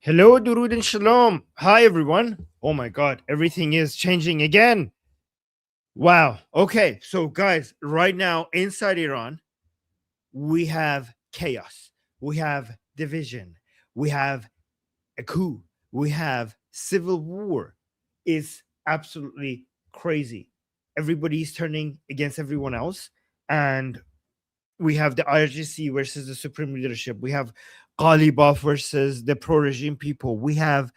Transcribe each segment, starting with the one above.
Hello, Durud and Shalom. Hi, everyone. Oh my God, everything is changing again. Wow. Okay, so guys, right now inside Iran, we have chaos, we have division, we have a coup, we have civil war. It's absolutely crazy. Everybody's turning against everyone else, and we have the IRGC versus the supreme leadership. We have Ghalibaf versus the pro-regime people. We have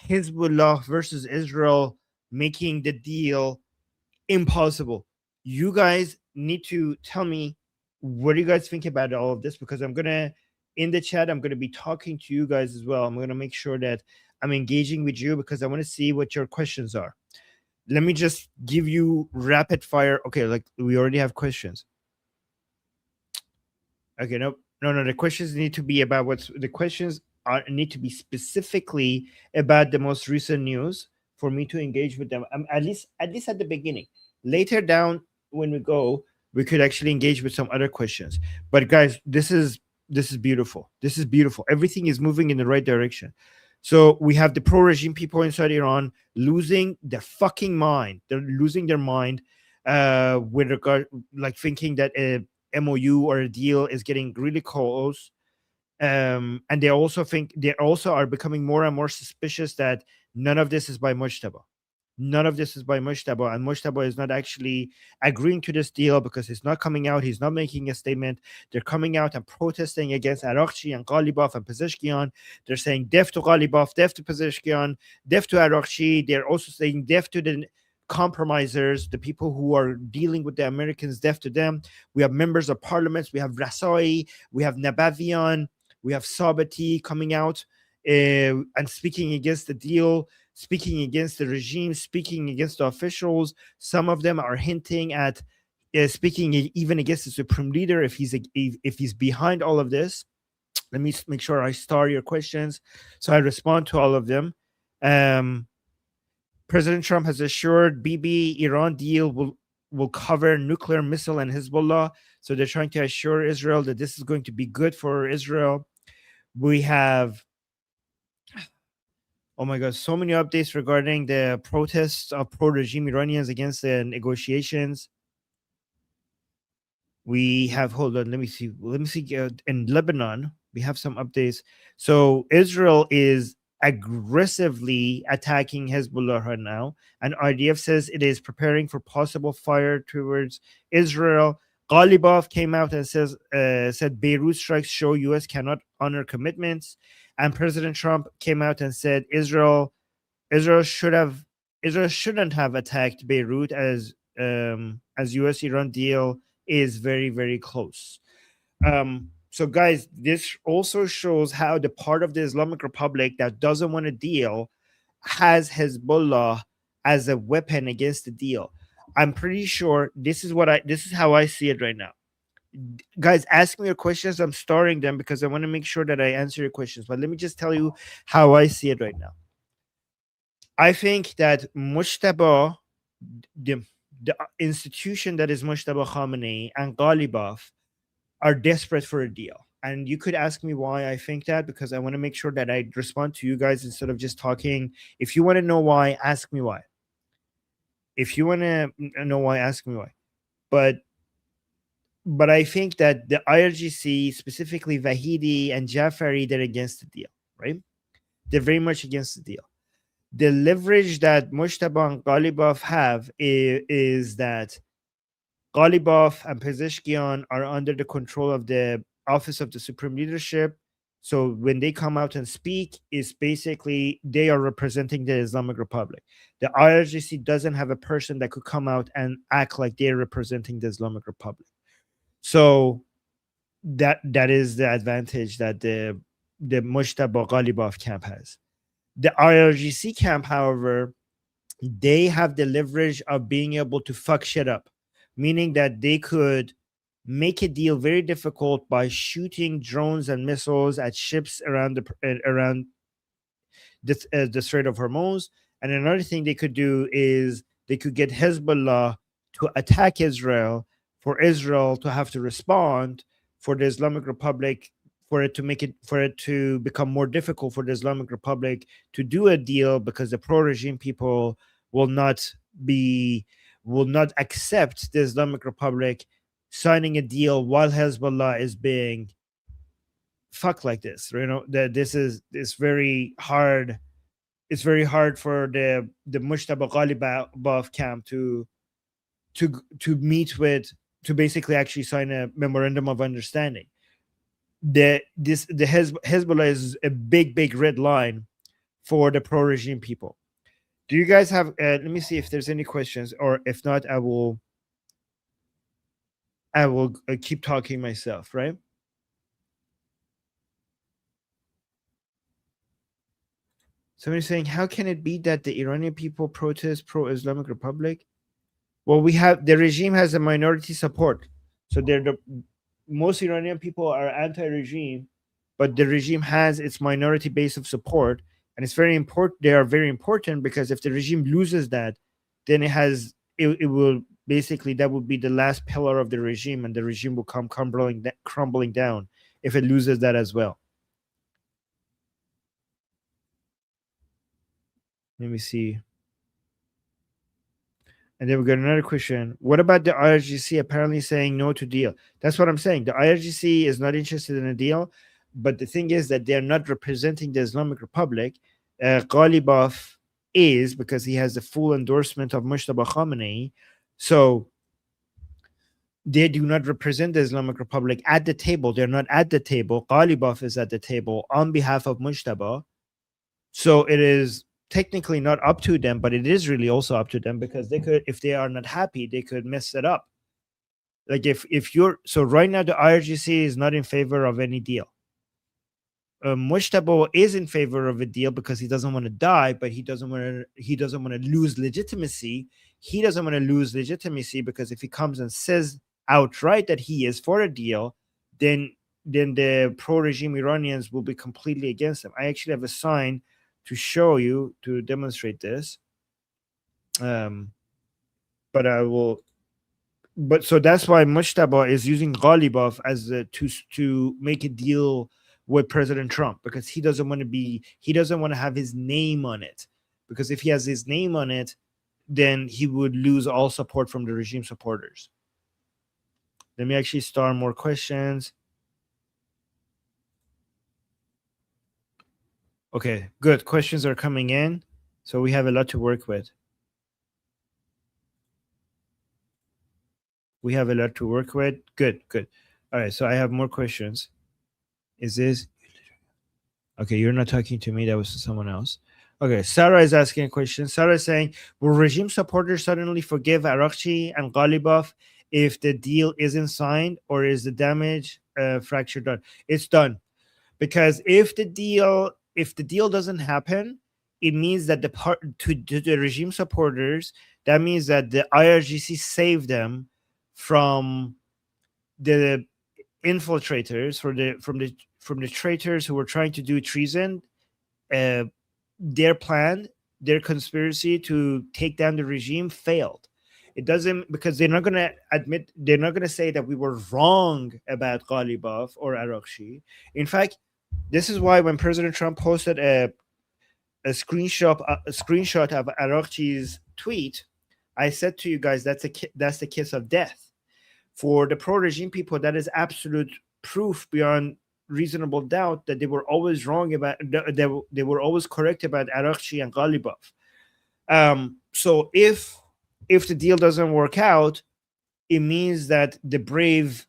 Hezbollah versus Israel making the deal impossible. You guys need to tell me what do you guys think about all of this, because I'm gonna in the chat. I'm gonna be talking to you guys as well. I'm gonna make sure that I'm engaging with you because I want to see what your questions are. Let me just give you rapid fire. Okay, like we already have questions. Okay, no. The questions need to be about what's the questions are need to be specifically about the most recent news for me to engage with them. At least at the beginning. Later down when we go, we could actually engage with some other questions. But guys, this is beautiful. This is beautiful. Everything is moving in the right direction. So we have the pro-regime people inside Iran losing their fucking mind. They're losing their mind with regard, like thinking that MOU or a deal is getting really close. And they also are becoming more and more suspicious that none of this is by Mujtaba. None of this is by Mujtaba, and Mujtaba is not actually agreeing to this deal because he's not coming out. He's not making a statement. They're coming out and protesting against Araghchi and Ghalibaf and Pezeshkian. They're saying death to Ghalibaf, death to Pezeshkian, death to Araghchi. They're also saying death to the compromisers, the people who are dealing with the Americans, death to them. We have members of parliaments. We have Rasai. We have Nabavian. We have Sabati coming out and speaking against the deal, speaking against the regime, speaking against the officials. Some of them are hinting at speaking even against the supreme leader if he's behind all of this. Let me make sure I star your questions so I respond to all of them. Um, President Trump has assured BB Iran deal will cover nuclear missile and Hezbollah. So they're trying to assure Israel that this is going to be good for Israel. We have, oh my God, so many updates regarding the protests of pro-regime Iranians against the negotiations. We have, hold on, let me see. In Lebanon, we have some updates. So Israel is aggressively attacking Hezbollah right now, and IDF says it is preparing for possible fire towards Israel. Ghalibaf came out and said Beirut strikes show U.S. cannot honor commitments, and President Trump came out and said Israel should have Israel shouldn't have attacked Beirut as U.S. Iran deal is very, very close. So, guys, this also shows how the part of the Islamic Republic that doesn't want a deal has Hezbollah as a weapon against the deal. I'm pretty sure this is how I see it right now. Guys, ask me your questions. I'm starring them because I want to make sure that I answer your questions. But let me just tell you how I see it right now. I think that Mujtaba, the institution that is Mujtaba Khamenei and Ghalibaf are desperate for a deal. And you could ask me why I think that, because I want to make sure that I respond to you guys instead of just talking. If you want to know why, ask me why. If you want to know why, ask me why. But I think that the IRGC, specifically Vahidi and Jafari, they're against the deal, right? They're very much against the deal. The leverage that Mujtaba and Ghalibaf have is that Ghalibaf and Pezeshkian are under the control of the Office of the Supreme Leadership. So when they come out and speak, is basically they are representing the Islamic Republic. The IRGC doesn't have a person that could come out and act like they're representing the Islamic Republic. So that is the advantage that the Mujtaba Ghalibaf camp has. The IRGC camp, however, they have the leverage of being able to fuck shit up, meaning that they could make a deal very difficult by shooting drones and missiles at ships around the Strait of Hormuz. And another thing they could do is they could get Hezbollah to attack Israel, for Israel to have to respond, for the Islamic Republic for it to become more difficult for the Islamic Republic to do a deal, because the pro-regime people will not be will not accept the Islamic Republic signing a deal while Hezbollah is being fucked like this. That this is it's very hard. It's very hard for the Mushtaba Ghalibaf camp to meet with, to basically actually sign a memorandum of understanding. Hezbollah is a big red line for the pro-regime people. Do you guys have? Let me see if there's any questions, or if not, I will keep talking myself. Right? Somebody's saying, how can it be that the Iranian people protest pro-Islamic Republic? Well, the regime has a minority support, so most Iranian people are anti-regime, but the regime has its minority base of support, and it's very important. They are very important because if the regime loses that, then it will basically, that would be the last pillar of the regime, and the regime will come crumbling down if it loses that as well. Let me see. And then we got another question. What about the IRGC apparently saying no to deal? That's what I'm saying. The IRGC is not interested in a deal, but the thing is that they're not representing the Islamic Republic. Ghalibaf is, because he has the full endorsement of Mushtaba Khamenei. So they do not represent the Islamic Republic at the table. They're not at the table. Ghalibaf is at the table on behalf of Mushtaba. So it is technically not up to them, but it is really also up to them, because they could, if they are not happy, they could mess it up. Like if you're, so right now the IRGC is not in favor of any deal. Mushtaba is in favor of a deal because he doesn't want to die, but he doesn't want to lose legitimacy. He doesn't want to lose legitimacy because if he comes and says outright that he is for a deal, then the pro-regime Iranians will be completely against him. I actually have a sign to show you, to demonstrate this, but I will. But so that's why Mushtaba is using Ghalibaf as to make a deal with President Trump, because he doesn't want to have his name on it, because if he has his name on it, then he would lose all support from the regime supporters. Let me actually start more questions. Okay, good. Questions are coming in, so we have a lot to work with. Good. All right, so I have more questions. Is this okay? You're not talking to me. That was to someone else. Okay, Sarah is asking a question. Sarah is saying, will regime supporters suddenly forgive Araghchi and Ghalibaf if the deal isn't signed, or is the damage fracture done? It's done, because if the deal doesn't happen, it means that to the regime supporters, that means that the IRGC saved them from the infiltrators, from the traitors who were trying to do treason. Their plan, their conspiracy to take down the regime failed. It doesn't, because they're not going to say that we were wrong about Ghalibaf or Araghchi. In fact, this is why when President Trump posted a screenshot of Araghchi's tweet, I said to you guys, that's the kiss of death. For the pro-regime people, that is absolute proof beyond reasonable doubt that they were always wrong about, they were always correct about Araghchi and Ghalibaf. So if the deal doesn't work out, it means that the brave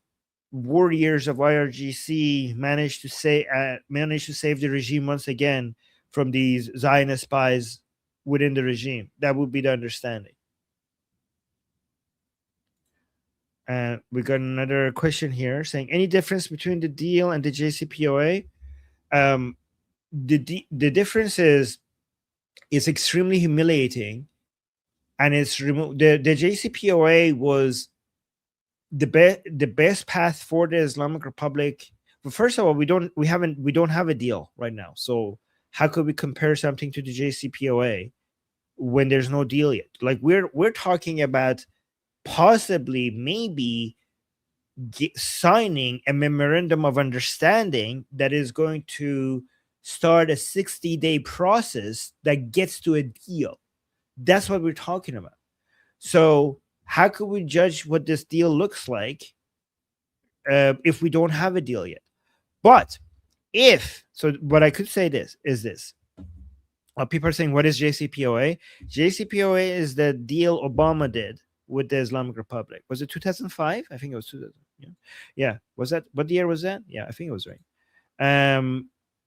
warriors of IRGC managed to save the regime once again from these Zionist spies within the regime. That would be the understanding. And we got another question here saying, any difference between the deal and the JCPOA? The difference is it's extremely humiliating, and it's removed. The JCPOA was the best path for the Islamic Republic. But first of all, we don't have a deal right now. So how could we compare something to the JCPOA when there's no deal yet? Like we're talking about possibly, maybe signing a memorandum of understanding that is going to start a 60-day process that gets to a deal. That's what we're talking about. So how could we judge what this deal looks like if we don't have a deal yet? But if so, what I could say this is this. People are saying, what is JCPOA? JCPOA is the deal Obama did with the Islamic Republic. Was it 2005? I think it was 2000. Yeah. Yeah. Was that, what year was that? Yeah, I think it was right.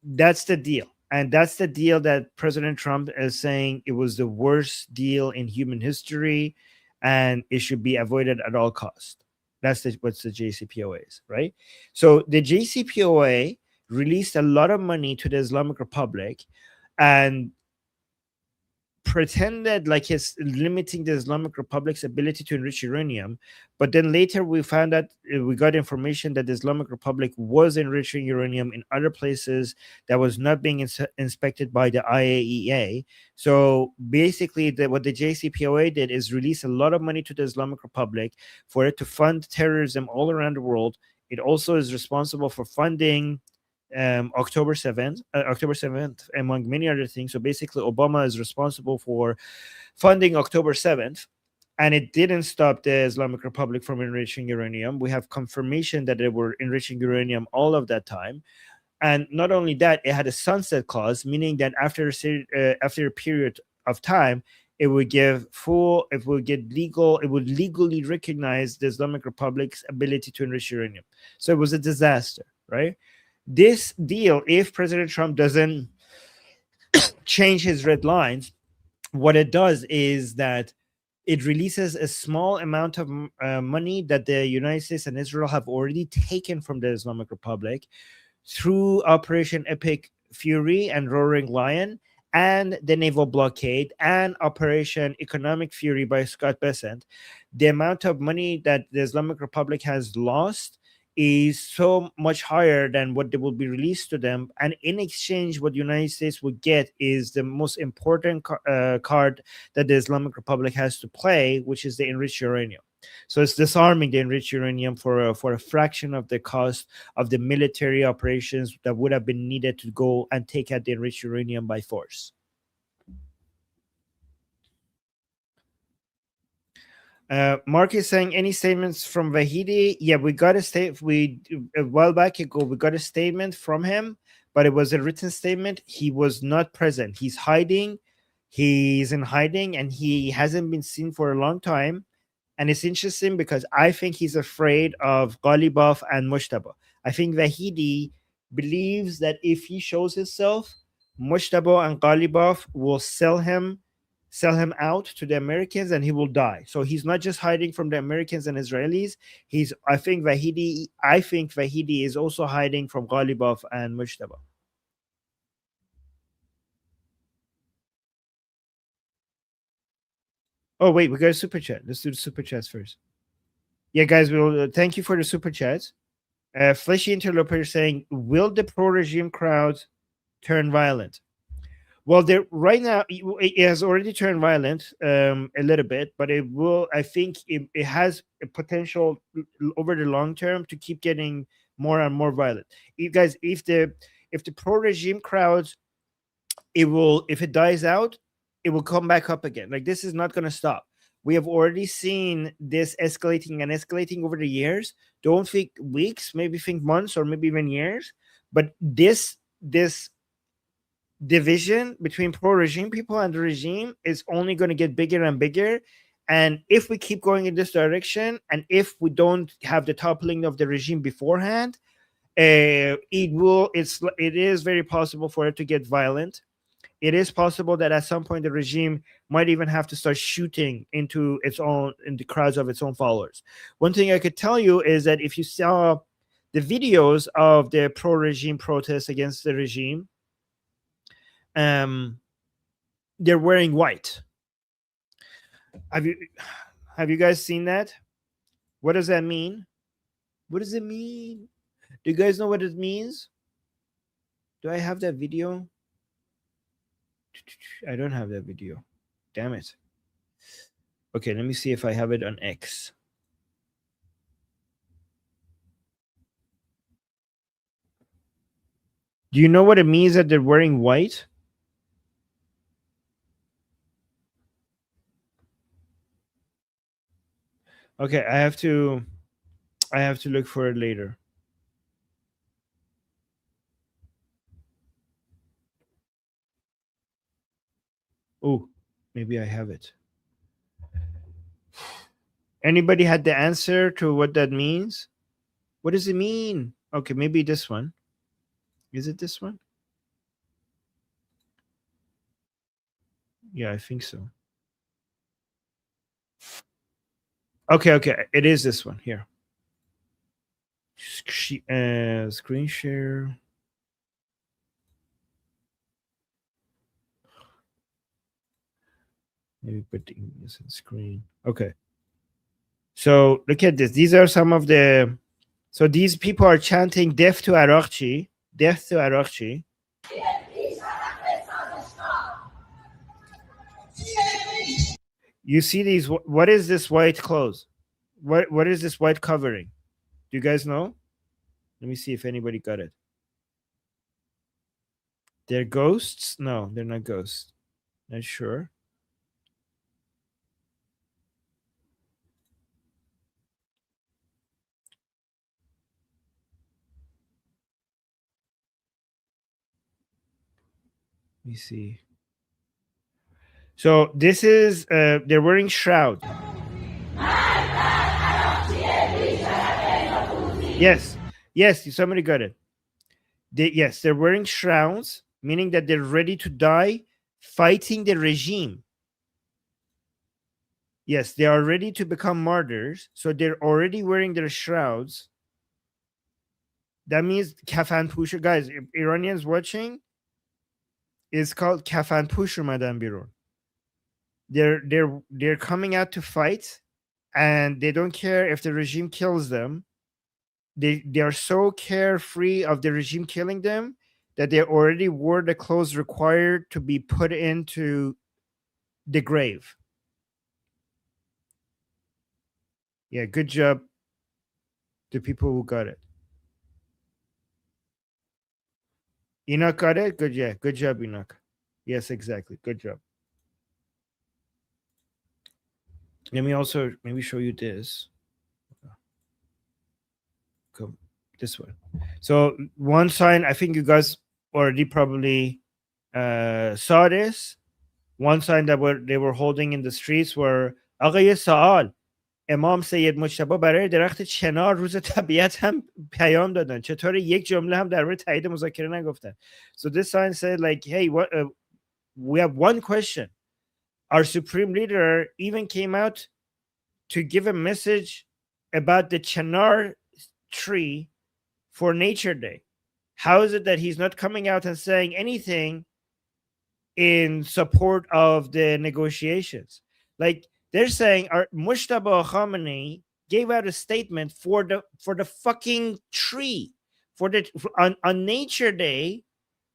That's the deal. And that's the deal that President Trump is saying it was the worst deal in human history and it should be avoided at all costs. That's what the JCPOA is, right? So the JCPOA released a lot of money to the Islamic Republic and pretended like it's limiting the Islamic Republic's ability to enrich uranium, but then later we found out we got information that the Islamic Republic was enriching uranium in other places that was not being inspected by the IAEA. So basically, what the JCPOA did is release a lot of money to the Islamic Republic for it to fund terrorism all around the world. It also is responsible for funding October 7th, among many other things. So basically, Obama is responsible for funding October 7th, and it didn't stop the Islamic Republic from enriching uranium. We have confirmation that they were enriching uranium all of that time. And not only that, it had a sunset clause, meaning that after a period of time, it would legally recognize the Islamic Republic's ability to enrich uranium. So it was a disaster, right? This deal, if President Trump doesn't change his red lines, what it does is that it releases a small amount of money that the United States and Israel have already taken from the Islamic Republic through Operation Epic Fury and Roaring Lion and the naval blockade and Operation Economic Fury by Scott Bessent. The amount of money that the Islamic Republic has lost is so much higher than what they will be released to them, and in exchange what the United States would get is the most important card that the Islamic Republic has to play, which is the enriched uranium. So it's disarming the enriched uranium for a fraction of the cost of the military operations that would have been needed to go and take out the enriched uranium by force. Mark is saying, any statements from Vahidi? Yeah, we got a while back ago. We got a statement from him, but it was a written statement. He was not present. He's hiding. He's in hiding, and he hasn't been seen for a long time. And it's interesting because I think he's afraid of Ghalibaf and Mushtaba. I think Vahidi believes that if he shows himself, Mushtaba and Ghalibaf will sell him out to the Americans and he will die. So he's not just hiding from the Americans and Israelis. I think Vahidi is also hiding from Ghalibaf and Mushtaba. Oh wait, we got a super chat. Let's do the super chats first. Yeah, guys, we'll thank you for the super chats. Fleshy Interloper saying, will the pro-regime crowd turn violent? Well, right now it has already turned violent a little bit, but it will. I think it has a potential over the long term to keep getting more and more violent. You guys, if the pro-regime crowds, if it dies out, it will come back up again. Like, this is not going to stop. We have already seen this escalating and escalating over the years. Don't think weeks, maybe think months or maybe even years. But this division between pro-regime people and the regime is only going to get bigger and bigger. And if we keep going in this direction, and if we don't have the toppling of the regime beforehand, it is very possible for it to get violent. It is possible that at some point the regime might even have to start shooting in the crowds of its own followers. One thing I could tell you is that if you saw the videos of the pro-regime protests against the regime, they're wearing white. Have you guys seen that? What does that mean? What does it mean? Do you guys know what it means? Do I have that video? I don't have that video. Damn it. Okay, let me see if I have it on X. Do you know what it means that they're wearing white? Okay, I have to look for it later. Oh, maybe I have it. Anybody had the answer to what that means? What does it mean? Okay, maybe this one. Is it this one? Yeah, I think so. Okay, okay. It is this one here. Screen share. Maybe put the English on screen. Okay. So look at this. These are some of the. So these people are chanting "Death to Araghchi," "Death to Araghchi." You see these? What is this white clothes? What is this white covering? Do you guys know? Let me see if anybody got it. They're ghosts? No, they're not ghosts. Not sure. Let me see. So this is they're wearing shroud. Yes, yes, somebody got it. Yes, they're wearing shrouds, meaning that they're ready to die, fighting the regime. Yes, they are ready to become martyrs, so they're already wearing their shrouds. That means kafan pusher, guys. If Iranians watching, it's called kafan pusher, Madame Biron. They're coming out to fight, and they don't care if the regime kills them. They are so carefree of the regime killing them that they already wore the clothes required to be put into the grave. Yeah, good job, the people who got it. Enoch got it. Good, yeah, good job, Enoch. Yes, exactly. Good job. Let me also maybe show you this. Come, this one. So one sign, I think you guys already probably saw this. One sign that they were holding in the streets were آقای سوال امام سید مجتبی برای درخت چنار روز طبیعت هم پیام دادن چطور یک جمله هم درباره تایید مذاکره نگفتن. So this sign said like, hey, what we have one question. Our supreme leader even came out to give a message about the Chinar tree for Nature Day. How is it that he's not coming out and saying anything in support of the negotiations? Like they're saying, our Mushtaba Khamenei gave out a statement for the fucking tree on Nature Day.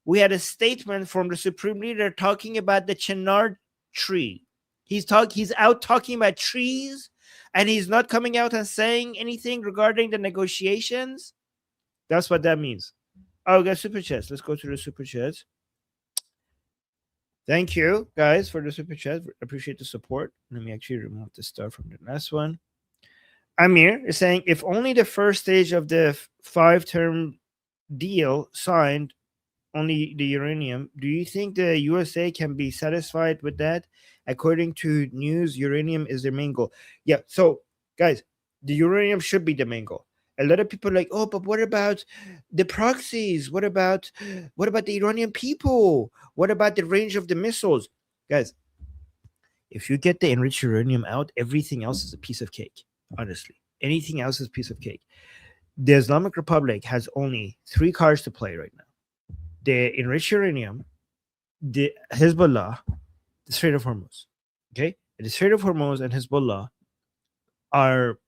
We had a statement from the supreme leader talking about the Chinar tree. He's out talking about trees, and he's not coming out and saying anything regarding the negotiations. That's what that means. Oh, we got super chats. Let's go to the super chats. Thank you guys for the super chat. Appreciate the support. Let me actually remove the stuff from the last one. Amir is saying if only the first stage of the 5-term deal signed only the uranium, do you think the USA can be satisfied with that? According to news, uranium is their main goal. Yeah, so guys, the uranium should be the main goal. A lot of people are like, oh, but what about the proxies? What about the Iranian people? What about the range of the missiles? Guys, if you get the enriched uranium out, everything else is a piece of cake. Honestly, anything else is a piece of cake. The Islamic Republic has only 3 cards to play right now: the enriched uranium, the Hezbollah, the Strait of Hormuz. Okay, and the Strait of Hormuz and Hezbollah are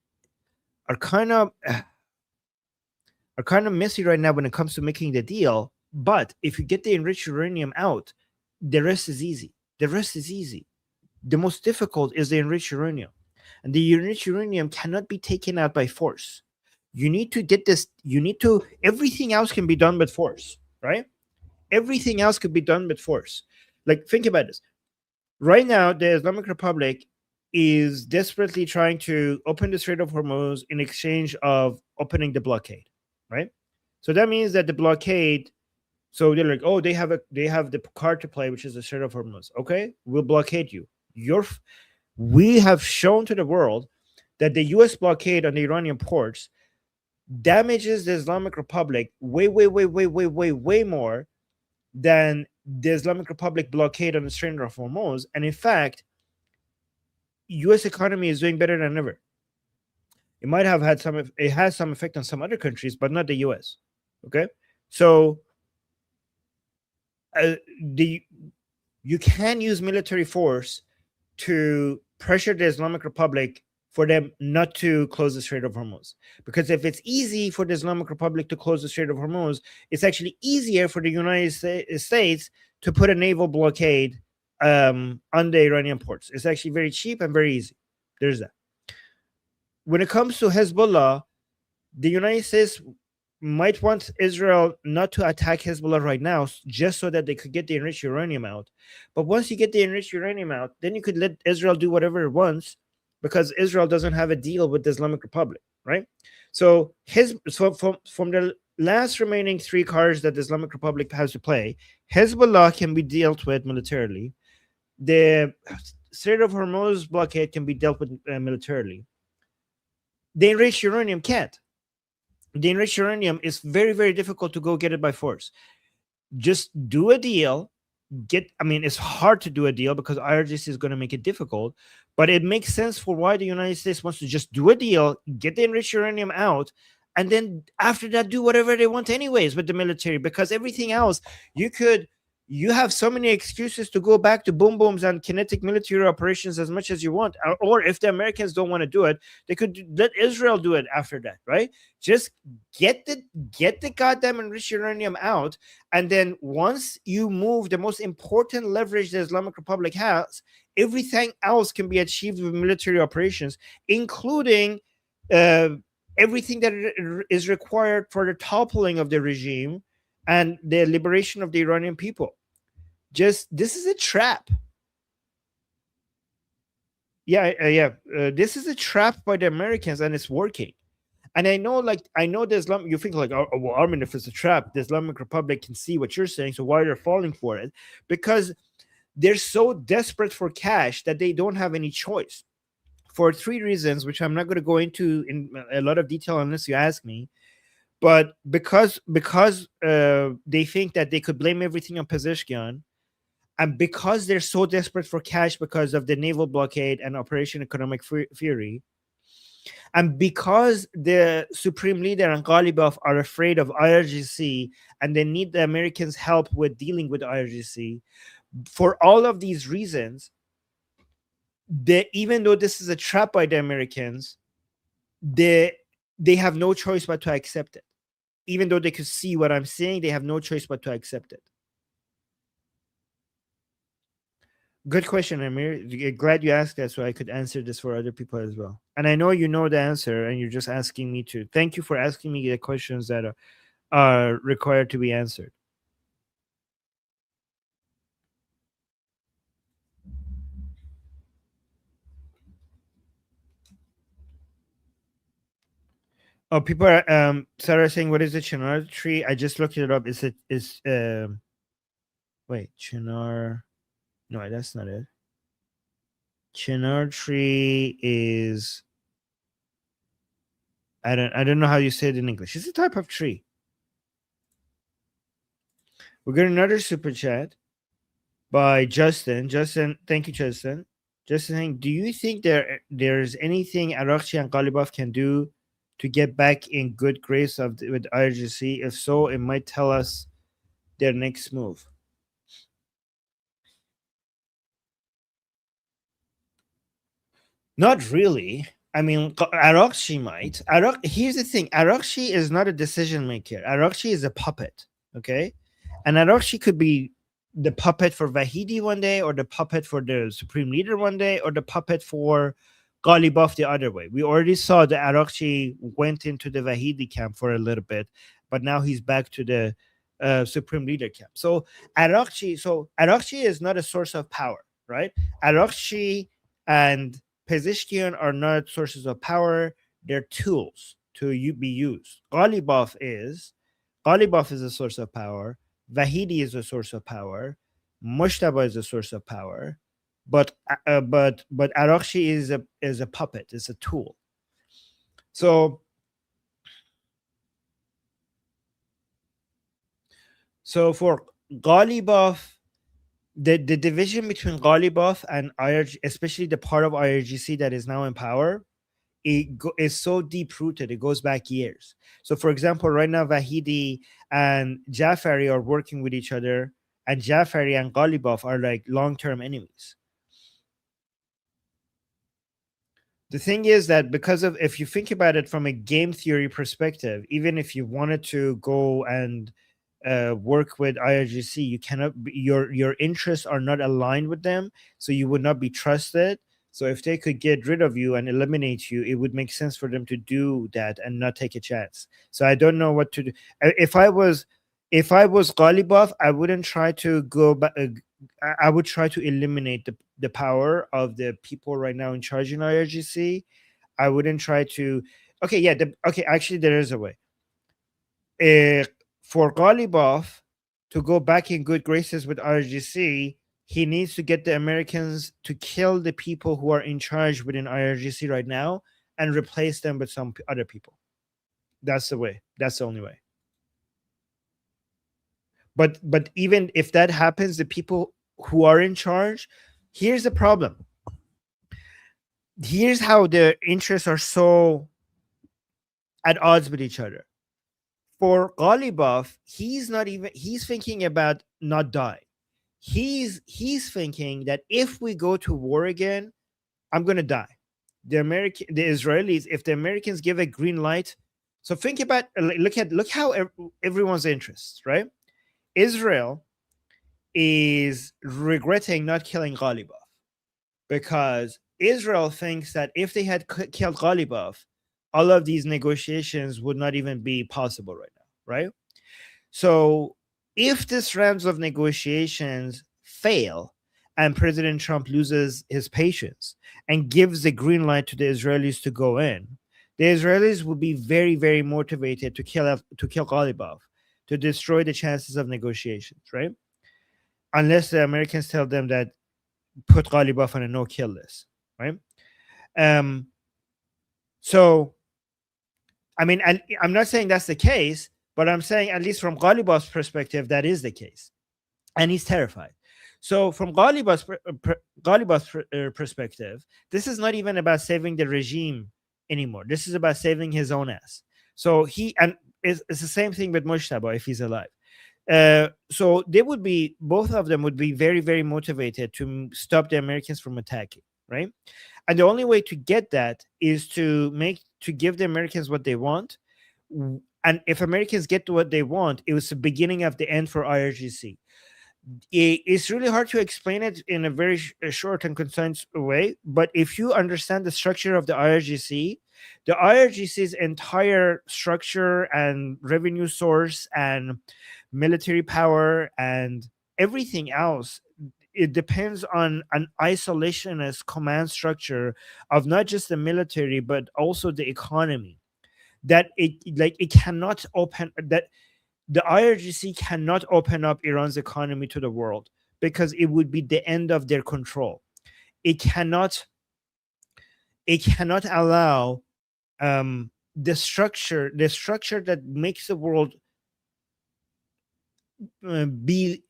kind of messy right now when it comes to making the deal. But if you get the enriched uranium out, the rest is easy. The rest is easy. The most difficult is the enriched uranium, and the enriched uranium cannot be taken out by force. You need to get this. You need to. Everything else can be done with force, right? Everything else could be done with force. Like, think about this. Right now, the Islamic Republic is desperately trying to open the Strait of Hormuz in exchange of opening the blockade, right? So that means that the blockade. So they're like, oh, they have the card to play, which is the Strait of Hormuz. Okay, we'll blockade you. We have shown to the world that the U.S. blockade on the Iranian ports damages the Islamic Republic way, way, way, way, way, way, way more than the Islamic Republic blockade on the Strait of Hormuz. And in fact, U.S. economy is doing better than ever. It might have had it has some effect on some other countries, but not the U.S. Okay, so you can use military force to pressure the Islamic Republic for them not to close the Strait of Hormuz. Because if it's easy for the Islamic Republic to close the Strait of Hormuz, it's actually easier for the United States to put a naval blockade on the Iranian ports. It's actually very cheap and very easy. There's that. When it comes to Hezbollah, the United States might want Israel not to attack Hezbollah right now, just so that they could get the enriched uranium out. But once you get the enriched uranium out, then you could let Israel do whatever it wants, because Israel doesn't have a deal with the Islamic Republic, right? So from the last remaining three cards that the Islamic Republic has to play, Hezbollah can be dealt with militarily. The Strait of Hormuz blockade can be dealt with militarily. The enriched uranium can't. The enriched uranium is very, very difficult to go get it by force. Just do a deal. It's hard to do a deal because IRGC is going to make it difficult, but it makes sense for why the United States wants to just do a deal, get the enriched uranium out, and then after that, do whatever they want anyways with the military, because everything else, you have so many excuses to go back to boom booms and kinetic military operations as much as you want. Or if the Americans don't want to do it, they could let Israel do it after that, right? Just get the goddamn enriched uranium out, and then once you move the most important leverage the Islamic Republic has, everything else can be achieved with military operations, including everything that is required for the toppling of the regime and the liberation of the Iranian people. This is a trap. This is a trap by the Americans, and it's working. And I know the Islam. You think like, oh, well, Armin, if it's a trap, the Islamic Republic can see what you're saying. So why they're falling for it? Because they're so desperate for cash that they don't have any choice. For three reasons, which I'm not going to go into in a lot of detail unless you ask me. But because they think that they could blame everything on Pezeshkian, and because they're so desperate for cash because of the naval blockade and Operation Economic Fury, and because the Supreme Leader and Ghalibaf are afraid of IRGC and they need the Americans' help with dealing with IRGC, for all of these reasons, even though this is a trap by the Americans, they have no choice but to accept it. Even though they could see what I'm saying, they have no choice but to accept it. Good question, Amir. Glad you asked that so I could answer this for other people as well. And I know you know the answer and you're just asking me to. Thank you for asking me the questions that are required to be answered. Oh, people are Sarah saying, what is the Chinar tree? I just looked it up. Wait, Chinar. No, that's not it. Chinar tree is I don't know how you say it in English. It's a type of tree. We got another super chat by Justin. Justin, thank you, Justin. Justin saying, do you think there's anything Araghchi and Ghalibaf can do to get back in good grace with IRGC? If so, it might tell us their next move. Not really. I mean, Araghchi might. Here's the thing. Araghchi is not a decision maker. Araghchi is a puppet, okay? And Araghchi could be the puppet for Vahidi one day, or the puppet for the Supreme Leader one day, or the puppet for Ghalibaf the other way. We already saw that Araghchi went into the Vahidi camp for a little bit, but now he's back to the supreme leader camp. So Araghchi is not a source of power, right? Araghchi and Pezeshkian are not sources of power. They're tools to be used. Ghalibaf is a source of power. Vahidi is a source of power. Mushtaba is a source of power. But Araghchi is a puppet. It's a tool. So for Ghalibaf, the division between Ghalibaf and IRG, especially the part of IRGC that is now in power, is so deep rooted. It goes back years. So, for example, right now Vahidi and Jafari are working with each other, and Jafari and Ghalibaf are like long-term enemies. The thing is that because of, if you think about it from a game theory perspective, even if you wanted to go and work with IRGC, you cannot. Your interests are not aligned with them, so you would not be trusted. So if they could get rid of you and eliminate you, it would make sense for them to do that and not take a chance. So I don't know what to do. If I was Ghalibaf, I wouldn't try to go back. I would try to eliminate the power of the people right now in charge in IRGC. I wouldn't try to. Okay, yeah. Okay, actually, there is a way. For Ghalibaf to go back in good graces with IRGC, he needs to get the Americans to kill the people who are in charge within IRGC right now and replace them with some other people. That's the way. That's the only way. But even if that happens, the people who are in charge, here's the problem. Here's how the interests are so at odds with each other. For Ghalibaf, he's thinking about not dying. He's thinking that if we go to war again, I'm gonna die. The Israelis, if the Americans give a green light, so think about, look how everyone's interests, right? Israel is regretting not killing Ghalibaf because Israel thinks that if they had killed Ghalibaf, all of these negotiations would not even be possible right now, right? So if this rounds of negotiations fail and President Trump loses his patience and gives the green light to the Israelis to go in, the Israelis will be very, very motivated to kill Ghalibaf, to destroy the chances of negotiations, right? Unless the Americans tell them that put Ghalibaf on a no-kill list, right? So, I mean, I'm not saying that's the case, but I'm saying at least from Ghalibaf's perspective, that is the case, and he's terrified. So, from Ghalibaf's perspective, this is not even about saving the regime anymore. This is about saving his own ass. So it's the same thing with Mushtaba if he's alive. So they would be, both of them would be very, very motivated to stop the Americans from attacking, right? And the only way to get that is to give the Americans what they want. And if Americans get to what they want, it was the beginning of the end for IRGC. It's really hard to explain it in a very short and concise way. But if you understand the structure of the IRGC's entire structure and revenue source and military power and everything else, it depends on an isolationist command structure of not just the military but also the economy. That it cannot open, that the IRGC cannot open up Iran's economy to the world because it would be the end of their control. It cannot allow the structure that makes the world be.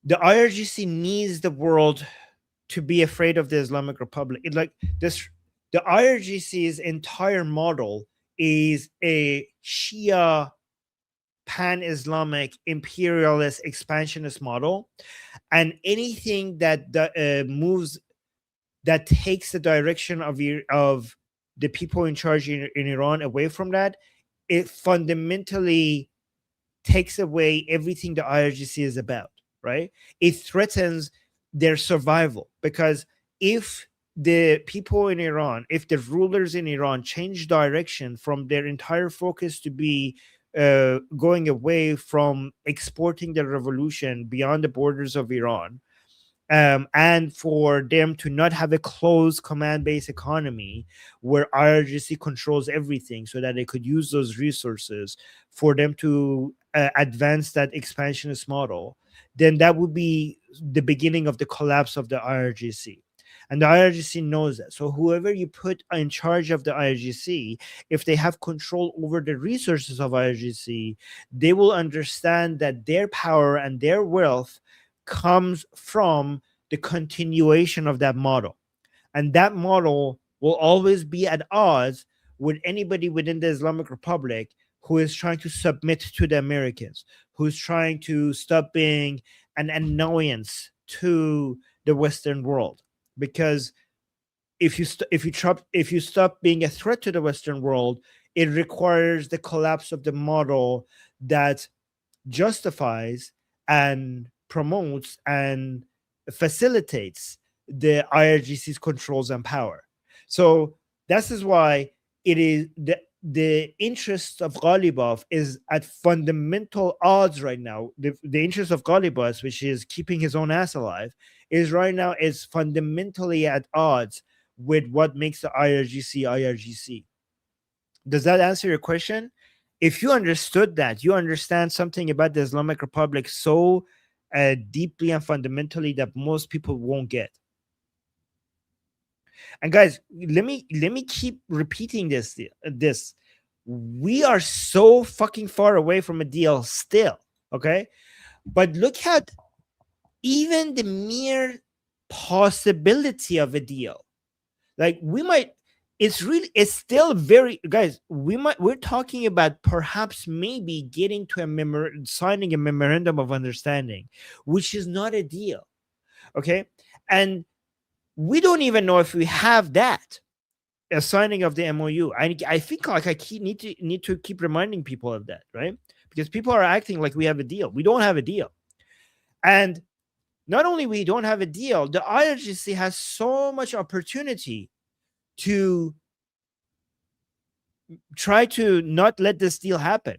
The IRGC needs the world to be afraid of the Islamic Republic. The IRGC's entire model is a Shia pan-Islamic imperialist expansionist model, and anything that moves, that takes the direction of the people in charge in Iran away from that, it fundamentally takes away everything the IRGC is about, right? It threatens their survival, because if the people in Iran, if the rulers in Iran change direction from their entire focus to be going away from exporting the revolution beyond the borders of Iran, and for them to not have a closed command-based economy where IRGC controls everything, so that they could use those resources for them to advance that expansionist model, then that would be the beginning of the collapse of the IRGC. And the IRGC knows that. So whoever you put in charge of the IRGC, if they have control over the resources of IRGC, they will understand that their power and their wealth comes from the continuation of that model. And that model will always be at odds with anybody within the Islamic Republic who is trying to submit to the Americans, who's trying to stop being an annoyance to the Western world. Because if you stop being a threat to the Western world, it requires the collapse of the model that justifies and promotes and facilitates the IRGC's controls and power. So this is why it is the interest of Ghalibaf is at fundamental odds right now. The interest of Ghalibaf, which is keeping his own ass alive, is right now is fundamentally at odds with what makes the IRGC IRGC. Does that answer your question? If you understood that, you understand something about the Islamic Republic so deeply and fundamentally that most people won't get. And guys, let me keep repeating this. We are so fucking far away from a deal still, okay? But look at even the mere possibility of a deal. Like it's still very, guys, we're talking about perhaps maybe getting to signing a memorandum of understanding, which is not a deal, okay? And we don't even know if we have that, a signing of the MOU. I think like need to keep reminding people of that, right? Because people are acting like we have a deal. We don't have a deal. And not only we don't have a deal, the IRGC has so much opportunity to try to not let this deal happen,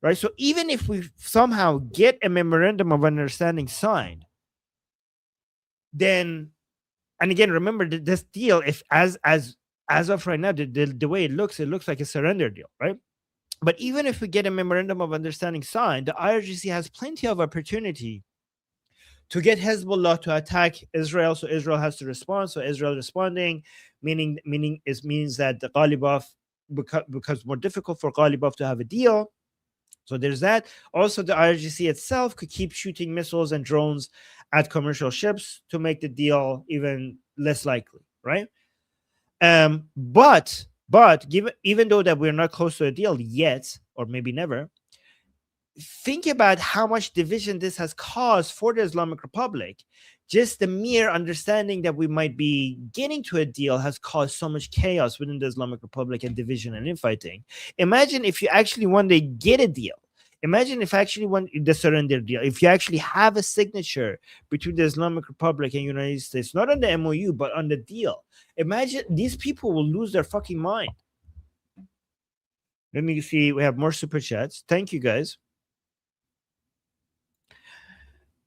right? So even if we somehow get a memorandum of understanding signed, then, and again, remember that this deal, if as of right now, the way it looks like a surrender deal, right? But even if we get a memorandum of understanding signed, the IRGC has plenty of opportunity to get Hezbollah to attack Israel, so Israel has to respond. So Israel responding, means that the Ghalibaf becomes more difficult for Ghalibaf to have a deal. So there's that. Also, the IRGC itself could keep shooting missiles and drones at commercial ships to make the deal even less likely, right? But even though that we're not close to a deal yet, or maybe never, think about how much division this has caused for the Islamic Republic. Just the mere understanding that we might be getting to a deal has caused so much chaos within the Islamic Republic and division and infighting. Imagine if you actually one day get a deal. Imagine if actually one the surrender deal, if you actually have a signature between the Islamic Republic and United States, not on the MOU, but on the deal. Imagine these people will lose their fucking mind. Let me see. We have more super chats. Thank you, guys.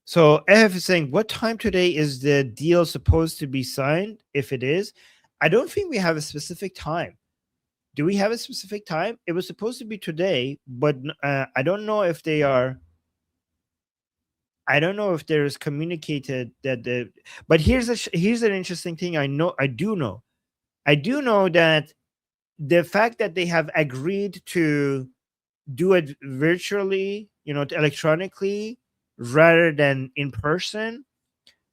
So Ehf is saying, what time today is the deal supposed to be signed? If it is, I don't think we have a specific time. Do we have a specific time? It was supposed to be today, but I don't know if they are. I don't know if there is communicated that the. But here's an interesting thing. I do know that the fact that they have agreed to do it virtually, electronically, rather than in person,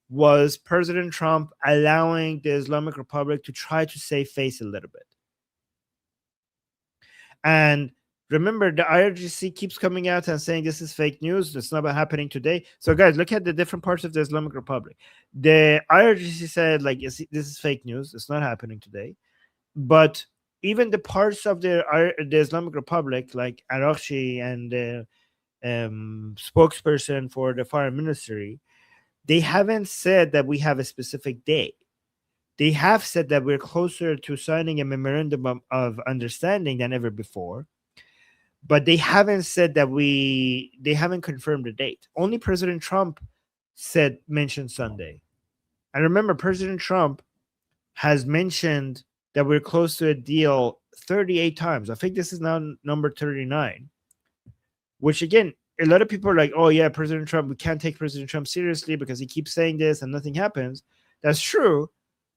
was President Trump allowing the Islamic Republic to try to save face a little bit. And remember, the IRGC keeps coming out and saying this is fake news. It's not happening today. So guys, look at the different parts of the Islamic Republic. The IRGC said, like, this is fake news. It's not happening today. But even the parts of the Islamic Republic, like Araghchi and the spokesperson for the foreign ministry, they haven't said that we have a specific date. They have said that we're closer to signing a memorandum of understanding than ever before. but they haven't said that they haven't confirmed the date. Only President Trump mentioned Sunday. And remember, President Trump has mentioned that we're close to a deal 38 times. I think this is now number 39, which again, a lot of people are like, oh yeah, President Trump, we can't take President Trump seriously because he keeps saying this and nothing happens. That's true.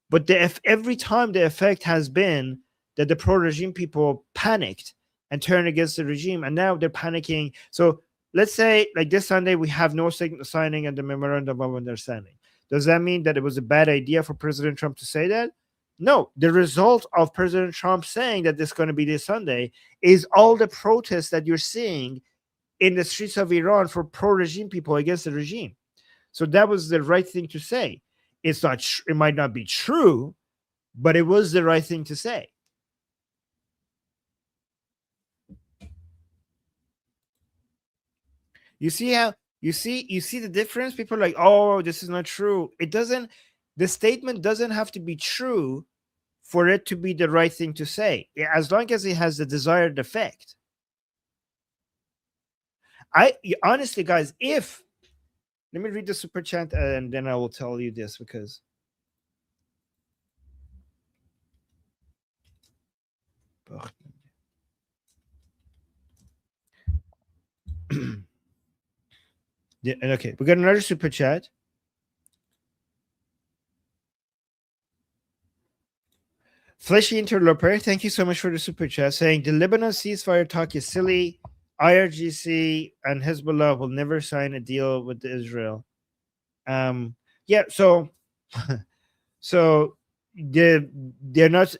But every time the effect has been that the pro-regime people panicked and turned against the regime, and now they're panicking. So let's say, like this Sunday, we have no signing of the memorandum of understanding. Does that mean that it was a bad idea for President Trump to say that? No. The result of President Trump saying that this is going to be this Sunday is all the protests that you're seeing in the streets of Iran for pro-regime people against the regime. So that was the right thing to say. It's not. It might not be true, but it was the right thing to say. You see how you see the difference? People are like, oh, this is not true. It doesn't. The statement doesn't have to be true for it to be the right thing to say, as long as it has the desired effect. Honestly, guys, if let me read the super chat and then I will tell you this because yeah, okay, we got another super chat. Fleshy Interloper, thank you so much for the super chat, saying the Lebanon ceasefire talk is silly. IRGC and Hezbollah will never sign a deal with Israel. Yeah, so so they're not at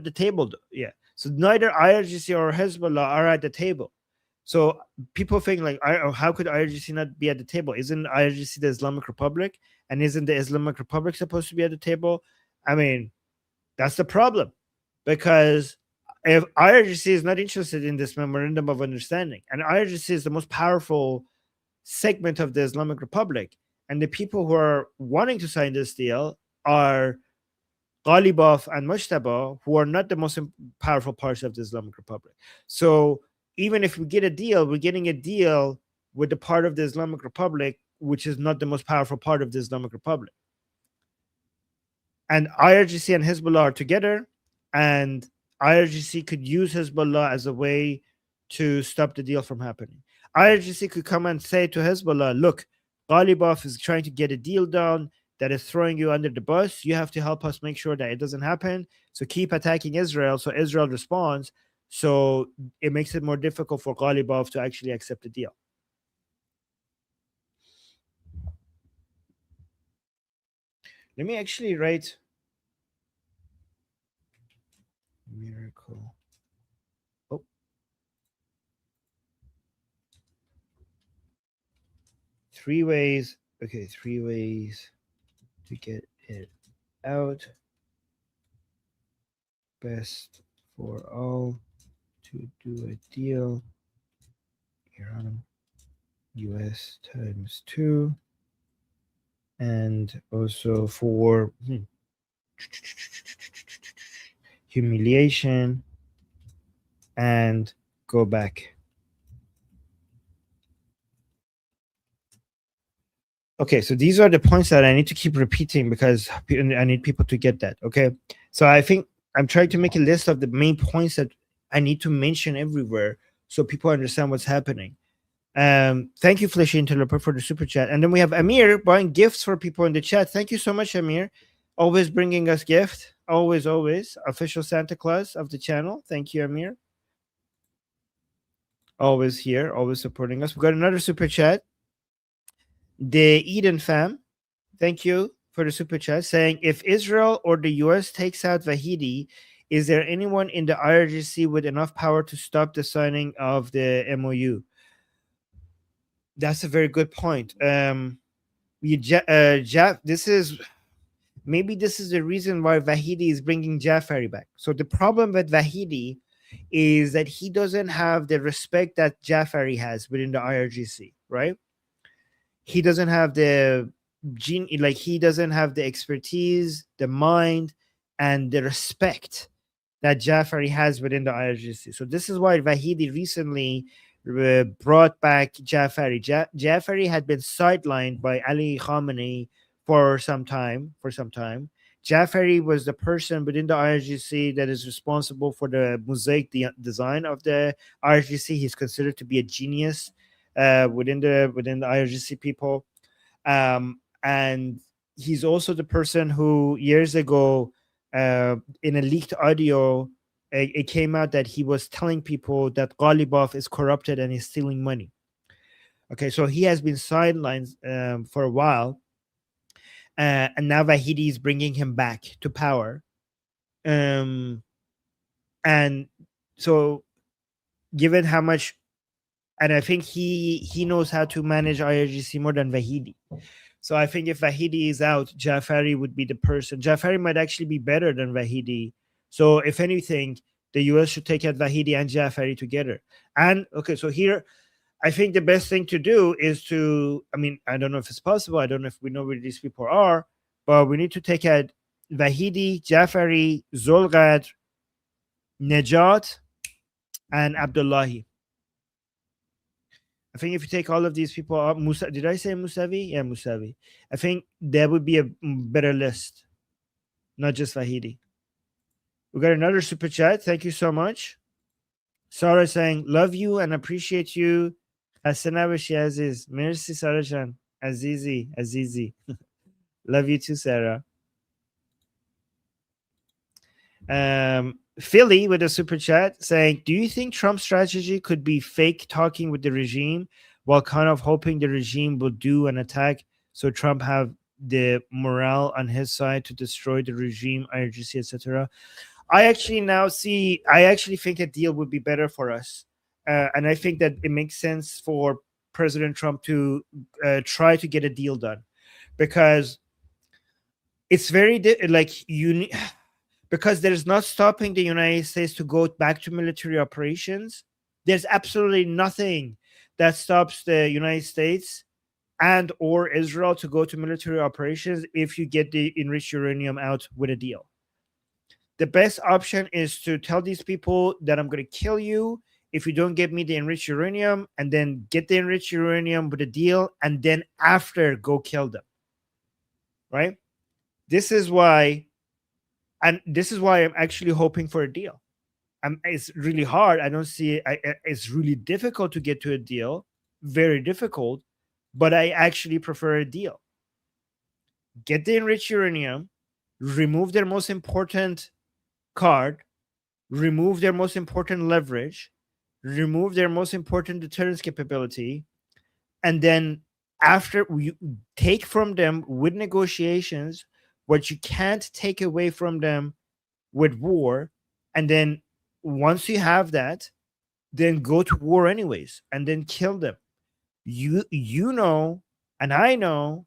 the table though. Yeah, so neither IRGC or Hezbollah are at the table. So people think like, how could IRGC not be at the table? Isn't IRGC the Islamic Republic, and isn't the Islamic Republic supposed to be at the table? I mean, that's the problem, because if IRGC is not interested in this memorandum of understanding, and IRGC is the most powerful segment of the Islamic Republic, and the people who are wanting to sign this deal are Ghalibaf and Mujtaba, who are not the most powerful parts of the Islamic Republic. So even if we get a deal, we're getting a deal with the part of the Islamic Republic which is not the most powerful part of the Islamic Republic. And IRGC and Hezbollah are together, and IRGC could use Hezbollah as a way to stop the deal from happening. IRGC could come and say to Hezbollah, look, Ghalibaf is trying to get a deal done that is throwing you under the bus. You have to help us make sure that it doesn't happen. So keep attacking Israel so Israel responds. So it makes it more difficult for Ghalibaf to actually accept the deal. Let me actually write miracle. Oh. 3 ways. Okay, 3 ways to get it out. Best for all to do a deal. Iran, US ×2. And also for humiliation and go back. Okay, so these are the points that I need to keep repeating because I need people to get that. Okay, so I think I'm trying to make a list of the main points that I need to mention everywhere so people understand what's happening. Thank you, Fleshy Interloper, for the super chat. And then we have Amir buying gifts for people in the chat. Thank you so much, Amir. Always bringing us gift. Always. Official Santa Claus of the channel. Thank you, Amir. Always here, always supporting us. We got another super chat. The Eden fam, thank you for the super chat, saying, if Israel or the US takes out Vahidi, is there anyone in the IRGC with enough power to stop the signing of the MOU? That's a very good point. This is the reason why Vahidi is bringing Jafari back. So the problem with Vahidi is that he doesn't have the respect that Jafari has within the IRGC, right? He doesn't have the he doesn't have the expertise, the mind, and the respect that Jafari has within the IRGC. So this is why Vahidi recently brought back Jafari. Jafari had been sidelined by Ali Khamenei for some time. Jafari was the person within the IRGC that is responsible for the mosaic design of the IRGC. He's considered to be a genius within the IRGC people, and he's also the person who years ago, in a leaked audio, it came out that he was telling people that Ghalibaf is corrupted and is stealing money. Okay, so he has been sidelined for a while, and now Vahidi is bringing him back to power. Um, and so, given how much, and I think he knows how to manage IRGC more than Vahidi. So I think if Vahidi is out, Jafari would be the person. Jafari might actually be better than Vahidi. So if anything, the US should take out Vahidi and Jafari together. And okay, so here I think the best thing to do is to, I mean, I don't know if it's possible. I don't know if we know where these people are, but we need to take out Vahidi, Jafari, Zolgad, Nejat, and Abdullahi. I think if you take all of these people out, Musa, did I say Musavi? Yeah, Musavi. I think there would be a better list, not just Vahidi. We got another super chat. Thank you so much. Sarah saying, love you and appreciate you. Hasana Bashi Aziz. Merci, Sarah Chan. Azizi. Love you too, Sarah. Philly with a super chat saying, do you think Trump's strategy could be fake talking with the regime while kind of hoping the regime will do an attack so Trump have the morale on his side to destroy the regime, IRGC, etc.? I actually think a deal would be better for us. And I think that it makes sense for President Trump to try to get a deal done, because it's very because there's not stopping the United States to go back to military operations. There's absolutely nothing that stops the United States and or Israel to go to military operations if you get the enriched uranium out with a deal. The best option is to tell these people that I'm going to kill you if you don't give me the enriched uranium, and then get the enriched uranium with a deal, and then after go kill them. Right? This is why I'm actually hoping for a deal. It's really hard. I don't see it. It's really difficult to get to a deal, very difficult, but I actually prefer a deal. Get the enriched uranium, remove their most important card, remove their most important leverage, remove their most important deterrence capability, and then after we take from them with negotiations what you can't take away from them with war, and then once you have that, then go to war anyways and then kill them. You know, and I know,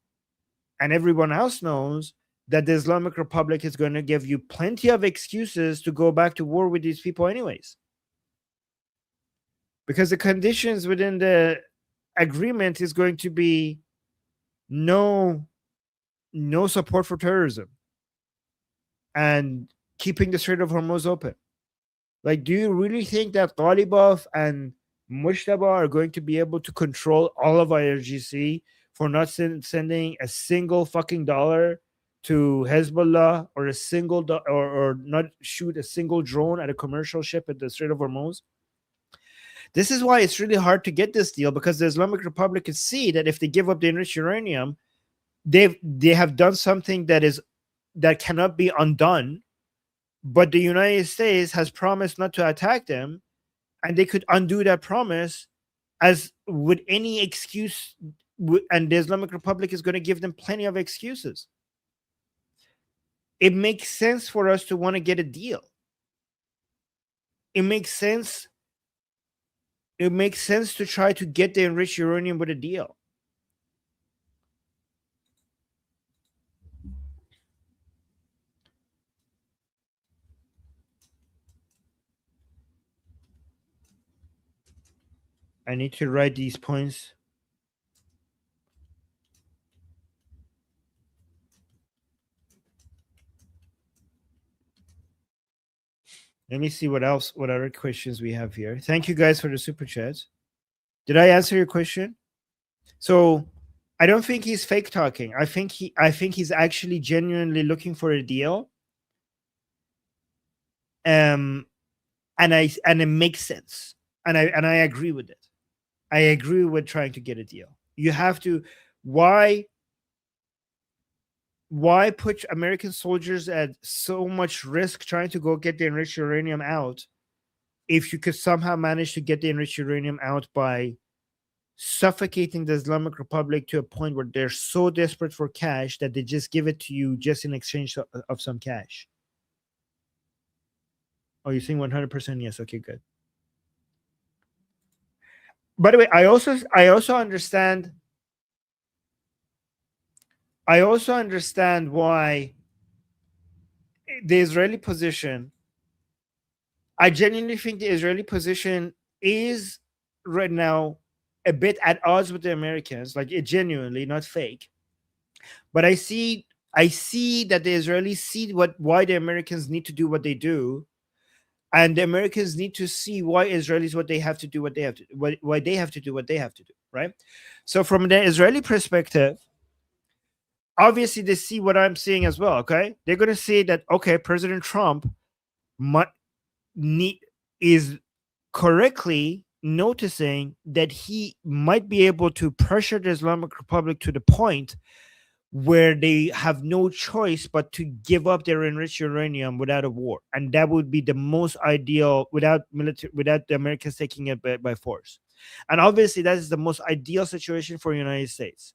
and everyone else knows that the Islamic Republic is going to give you plenty of excuses to go back to war with these people anyways, because the conditions within the agreement is going to be no support for terrorism and keeping the Strait of Hormuz open. Like, do you really think that Ghalibaf and Mushtaba are going to be able to control all of IRGC for not sending a single fucking dollar to Hezbollah, or a single or not shoot a single drone at a commercial ship at the Strait of Hormuz? This is why it's really hard to get this deal, because the Islamic Republic can see that if they give up the enriched uranium, they have done something that cannot be undone. But the United States has promised not to attack them, and they could undo that promise as with any excuse, and the Islamic Republic is going to give them plenty of excuses. It makes sense for us to want to get a deal. It makes sense. It makes sense to try to get the enriched uranium with a deal. I need to write these points. Let me see what else, what other questions we have here. Thank you guys for the super chats. Did I answer your question? So I don't think he's fake talking. I think he's actually genuinely looking for a deal. Um and it makes sense. And I agree with it. I agree with trying to get a deal. You have to why put American soldiers at so much risk trying to go get the enriched uranium out if you could somehow manage to get the enriched uranium out by suffocating the Islamic Republic to a point where they're so desperate for cash that they just give it to you just in exchange of some cash. Oh, you're saying 100% yes. Okay, good. By the way, I also understand why the Israeli position. I genuinely think the Israeli position is right now a bit at odds with the Americans, like it genuinely, not fake. But I see that the Israelis see why the Americans need to do what they do, and the Americans need to see why Israelis what they have to do, why they have to do what they have to do, right? So from the Israeli perspective, obviously they see what I'm seeing as well. Okay, they're going to say that okay, President Trump is correctly noticing that he might be able to pressure the Islamic Republic to the point where they have no choice but to give up their enriched uranium without a war, and that would be the most ideal without the Americans taking it by force. And obviously, that is the most ideal situation for the United States.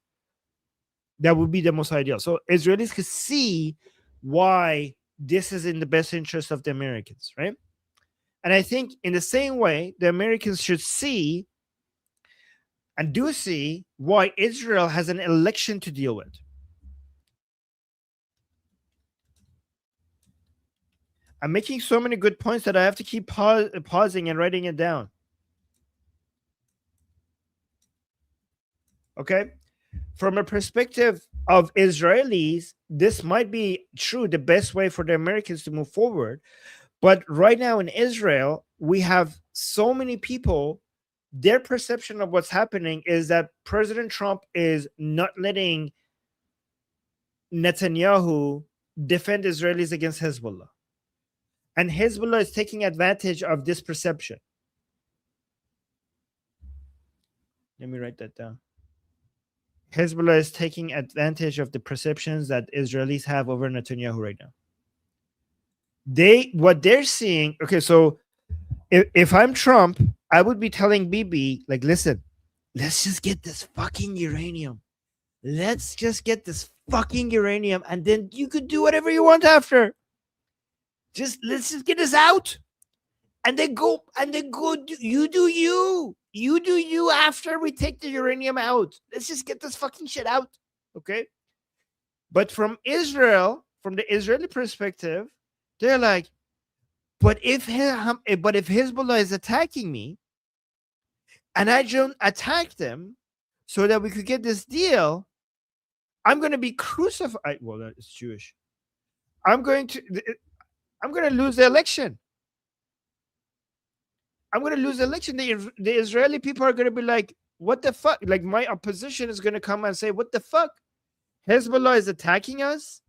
That would be the most ideal. So Israelis could see why this is in the best interest of the Americans, right? And I think in the same way, the Americans should see and do see why Israel has an election to deal with. I'm making so many good points that I have to keep pausing and writing it down. Okay? From a perspective of Israelis, this might be true, the best way for the Americans to move forward. But right now in Israel, we have so many people, their perception of what's happening is that President Trump is not letting Netanyahu defend Israelis against Hezbollah. And Hezbollah is taking advantage of this perception. Let me write that down. Hezbollah is taking advantage of the perceptions that Israelis have over Netanyahu right now. What they're seeing, okay, so if I'm Trump, I would be telling Bibi, like, listen, let's just get this fucking uranium. Let's just get this fucking uranium, and then you could do whatever you want after. Let's just get this out. And then go, you do you after we take the uranium out. Let's just get this fucking shit out. Okay. But from Israel, from the Israeli perspective, they're like, but if Hezbollah is attacking me and I don't attack them so that we could get this deal, I'm going to be crucified. Well, that is Jewish. I'm going to lose the election. I'm going to lose the election. The Israeli people are going to be like, what the fuck? Like, my opposition is going to come and say, what the fuck? Hezbollah is attacking us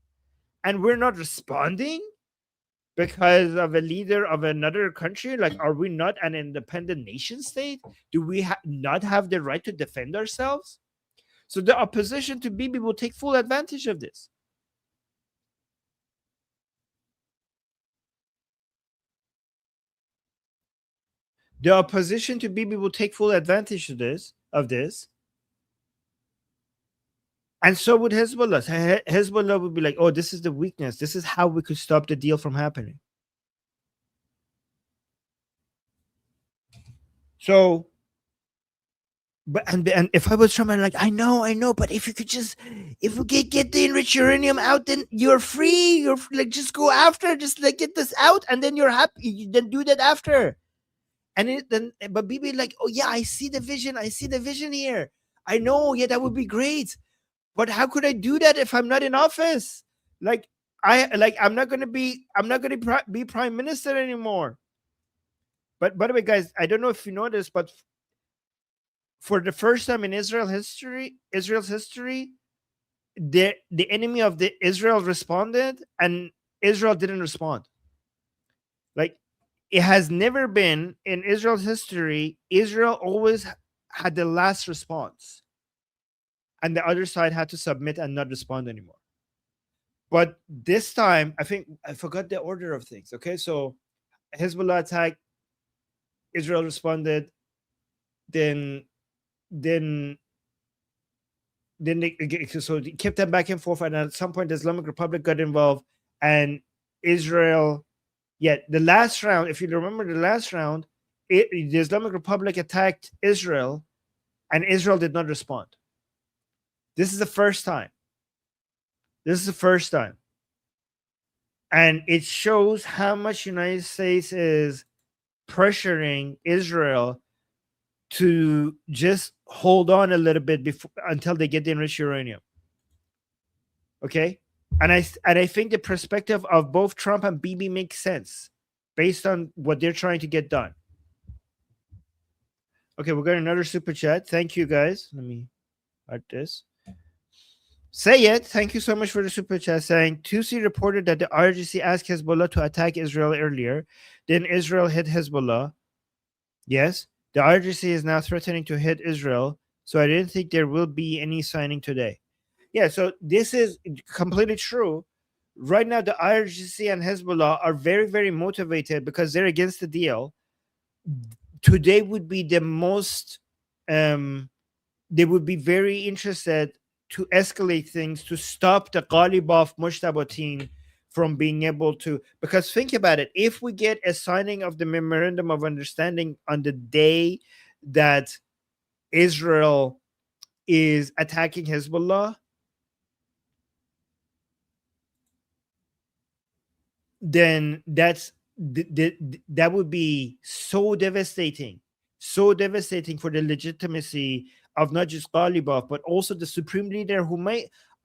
and we're not responding because of a leader of another country? Like, are we not an independent nation state? Do we not have the right to defend ourselves? So the opposition to Bibi will take full advantage of this. The opposition to Bibi will take full advantage of this. And so would Hezbollah. Hezbollah would be like, oh, this is the weakness. This is how we could stop the deal from happening. So, but and if I was Trump, I'm like, I know, but if we could get the enriched uranium out, then you're free. You're like, just go after, just like get this out, and then you're happy. You then do that after. And but Bibi like, oh yeah, I see the vision here. I know, yeah, that would be great. But how could I do that if I'm not in office? Like, I'm not gonna be prime minister anymore. But by the way, guys, I don't know if you noticed, but for the first time in Israel's history, the enemy of the Israel responded, and Israel didn't respond. Like, it has never been in Israel's history. Israel always had the last response, and the other side had to submit and not respond anymore. But this time, I think I forgot the order of things. Okay, so Hezbollah attacked, Israel responded, then then so they kept them back and forth, and at some point the Islamic Republic got involved, and Israel, yeah, the last round, if you remember the last round, the Islamic Republic attacked Israel, and Israel did not respond. This is the first time. And it shows how much United States is pressuring Israel to just hold on a little bit until they get the enriched uranium. Okay, and I think the perspective of both Trump and Bibi makes sense based on what they're trying to get done. Okay, we got another super chat. Thank you, guys. Let me add this. Say it. Thank you so much for the super chat. Saying Tusi reported that the IRGC asked Hezbollah to attack Israel earlier. Then Israel hit Hezbollah. Yes, the IRGC is now threatening to hit Israel. So I didn't think there will be any signing today. Yeah, so this is completely true. Right now, the IRGC and Hezbollah are very, very motivated because they're against the deal. Today would be the most, they would be very interested to escalate things to stop the Ghalibaf Mujtaba team from being able to, because think about it, if we get a signing of the memorandum of understanding on the day that Israel is attacking Hezbollah, then that would be so devastating for the legitimacy of not just Ghalibaf, but also the supreme leader, who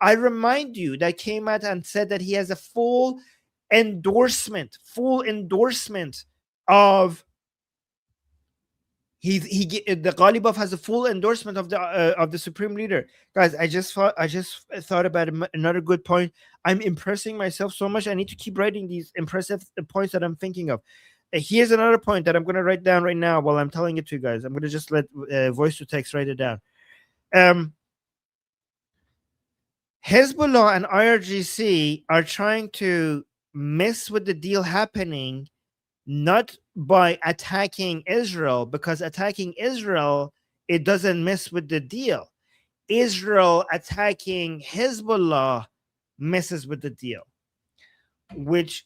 I remind you, that came out and said that he has a full endorsement of the Ghalibaf has a full endorsement of the supreme leader. Guys, I just thought about another good point. I'm impressing myself so much. I need to keep writing these impressive points that I'm thinking of. Here's another point that I'm going to write down right now while I'm telling it to you guys. I'm going to just let voice to text write it down. Hezbollah and IRGC are trying to mess with the deal happening, not by attacking Israel, because attacking Israel, it doesn't mess with the deal. Israel attacking Hezbollah messes with the deal, which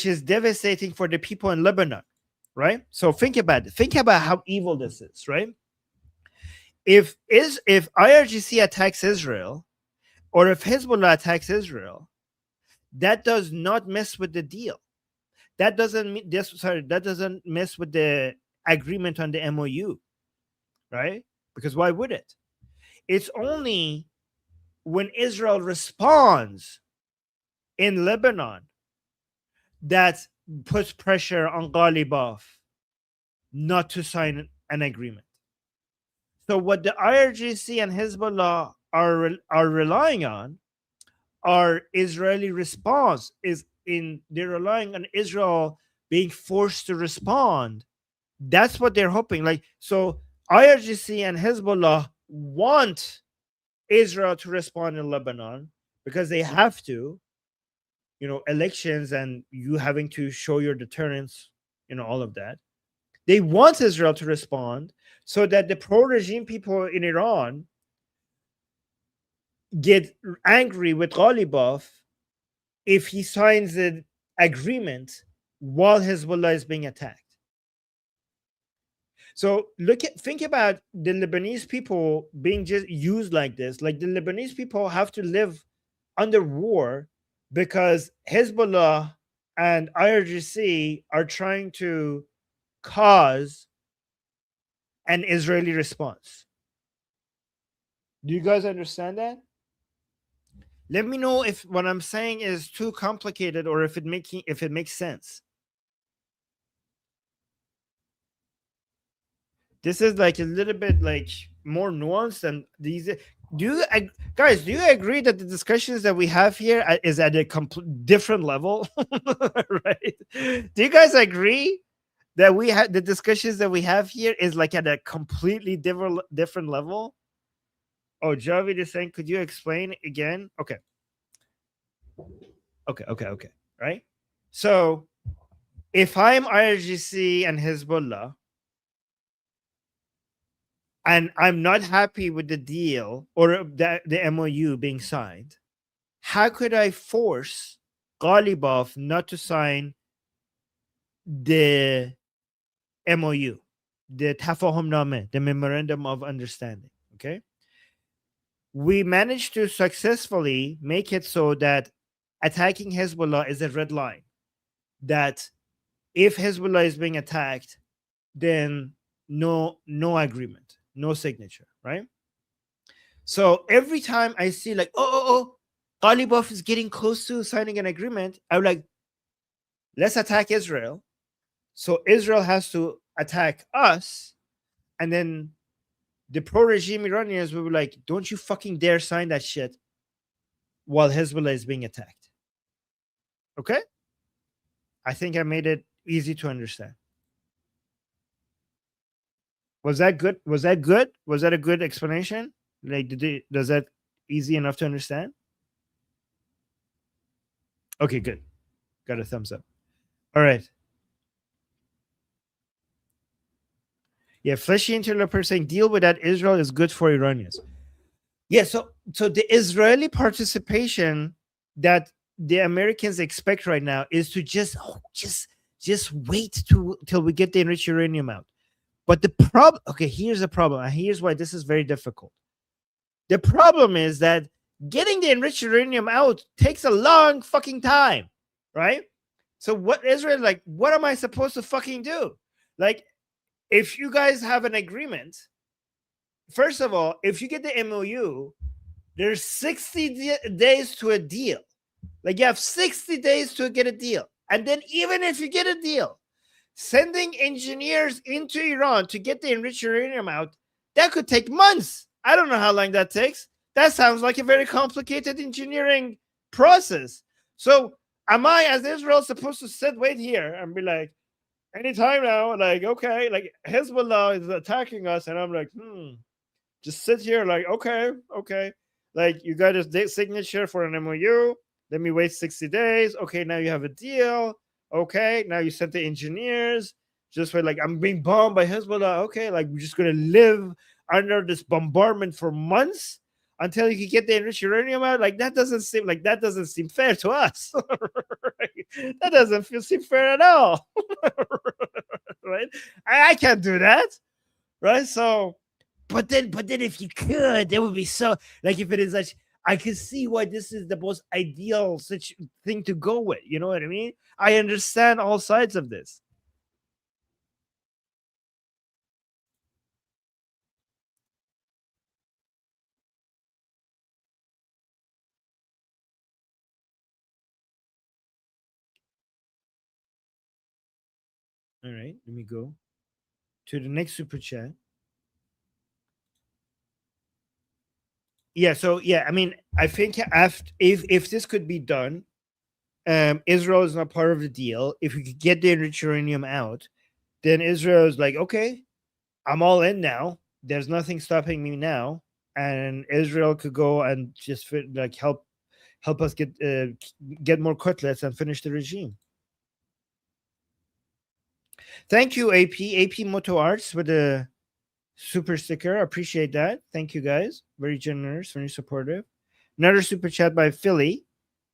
is devastating for the people in Lebanon, right? So think about it. Think about how evil this is, right? If IRGC attacks Israel, or if Hezbollah attacks Israel, that does not mess with the deal. That doesn't mess with the agreement on the MOU, right? Because why would it? It's only when Israel responds in Lebanon that puts pressure on Ghalibaf not to sign an agreement. So what the IRGC and Hezbollah are relying on, our Israeli response they're relying on Israel being forced to respond. That's what they're hoping. Like, so IRGC and Hezbollah want Israel to respond in Lebanon because they have to, elections and you having to show your deterrence, all of that. They want Israel to respond so that the pro-regime people in Iran get angry with Ghalibaf if he signs an agreement while Hezbollah is being attacked. So think about the Lebanese people being just used like this. Like, the Lebanese people have to live under war because Hezbollah and IRGC are trying to cause an Israeli response. Do you guys understand that? Let me know if what I'm saying is too complicated or if it makes sense. This is like a little bit like more nuanced than these. Guys? Do you agree that the discussions that we have here is at a different level, right? Do you guys agree that we have the discussions that we have here is like at a completely different level? Oh, Javid is saying, could you explain again? Okay, okay. Right. So if I'm IRGC and Hezbollah, and I'm not happy with the deal or the MOU being signed, how could I force Ghalibaf not to sign the MOU, the Tafahum Name, the Memorandum of Understanding? Okay. We managed to successfully make it so that attacking Hezbollah is a red line. That if Hezbollah is being attacked, then no agreement, no signature, right? So every time I see like, Ghalibaf is getting close to signing an agreement, I'm like, let's attack Israel. So Israel has to attack us, and then the pro-regime Iranians will be like, don't you fucking dare sign that shit while Hezbollah is being attacked. Okay? I think I made it easy to understand. Was that good? Was that good? Was that a good explanation? Like, does that easy enough to understand? Okay, good. Got a thumbs up. All right. Yeah, fleshy interloper saying deal with that. Israel is good for Iranians. Yeah, so the Israeli participation that the Americans expect right now is to just wait till we get the enriched uranium out. But the problem, okay, here's the problem. And here's why this is very difficult. The problem is that getting the enriched uranium out takes a long fucking time, right? So what Israel like? What am I supposed to fucking do? Like, if you guys have an agreement, first of all, if you get the MOU, there's 60 days to a deal. Like, you have 60 days to get a deal. And then even if you get a deal, sending engineers into Iran to get the enriched uranium out, that could take months. I don't know how long that takes. That sounds like a very complicated engineering process. So am I, as Israel, supposed to wait here and be like, anytime now, like, okay, like Hezbollah is attacking us, and I'm like, just sit here, like, okay. Like, you got a signature for an MOU. Let me wait 60 days. Okay, now you have a deal. Okay, now you sent the engineers. Just wait, like, I'm being bombed by Hezbollah. Okay, like, we're just gonna live under this bombardment for months until you can get the enriched uranium out. Like, that doesn't seem fair to us. Right? That doesn't seem fair at all. Right? I can't do that. Right? So, but then if you could, that would be so, like, if it is like, I can see why this is the most ideal such thing to go with. You know what I mean? I understand all sides of this. All right, let me go to the next super chat. Yeah, so yeah, I mean, I think if this could be done, Israel is not part of the deal. If we could get the enriched uranium out, then Israel is like, okay, I'm all in now. There's nothing stopping me now, and Israel could go and just like help us get more cutlets and finish the regime. Thank you, AP Moto Arts, for the super sticker. Appreciate that. Thank you, guys. Very generous, very supportive. Another super chat by Philly.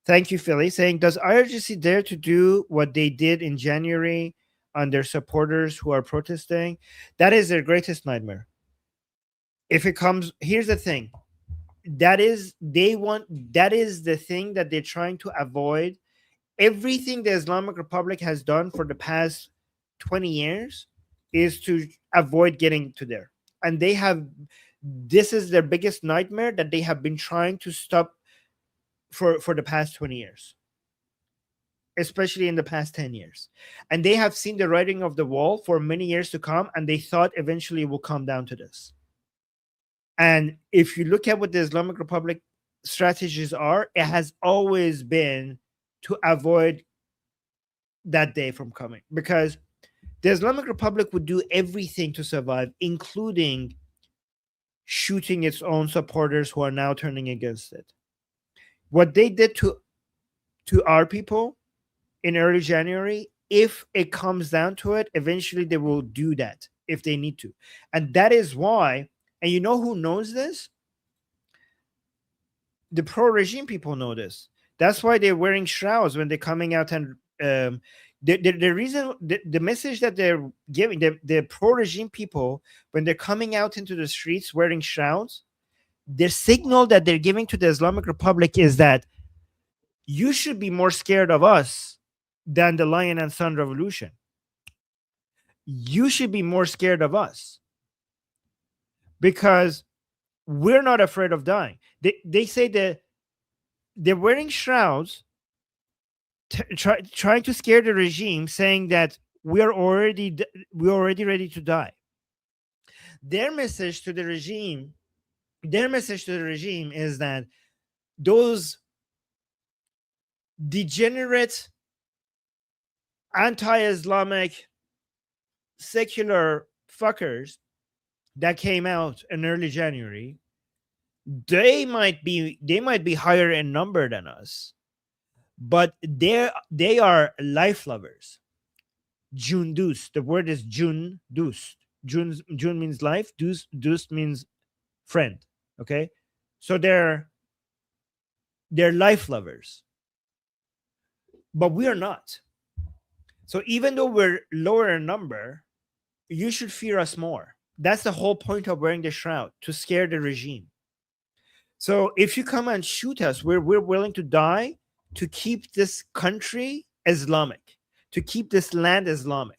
Thank you, Philly, saying, does IRGC dare to do what they did in January on their supporters who are protesting? That is their greatest nightmare. If it comes, here's the thing. That is the thing that they're trying to avoid. Everything the Islamic Republic has done for the past 20 years is to avoid getting to there. And this is their biggest nightmare, that they have been trying to stop for the past 20 years, especially in the past 10 years. And they have seen the writing of the wall for many years to come, and they thought eventually it will come down to this. And if you look at what the Islamic Republic strategies are, it has always been to avoid that day from coming, because the Islamic Republic would do everything to survive, including shooting its own supporters who are now turning against it. What they did to our people in early January, if it comes down to it, eventually they will do that if they need to. And that is why, and you know who knows this? The pro-regime people know this. That's why they're wearing shrouds when they're coming out, and the reason, the message that they're giving, the pro-regime people, when they're coming out into the streets wearing shrouds, the signal that they're giving to the Islamic Republic is that you should be more scared of us than the Lion and Sun Revolution. You should be more scared of us because we're not afraid of dying. They say that they're wearing shrouds, trying to scare the regime, saying that we're already ready to die. Their message to the regime is that those degenerate, anti-Islamic, secular fuckers that came out in early January, they might be higher in number than us, but they are life lovers. Jundus. The word is Jundus. Jun means life. Dus means friend. Okay, so they're life lovers, but we are not. So even though we're lower in number, you should fear us more. That's the whole point of wearing the shroud, to scare the regime. So if you come and shoot us, we're willing to die to keep this country Islamic, to keep this land Islamic.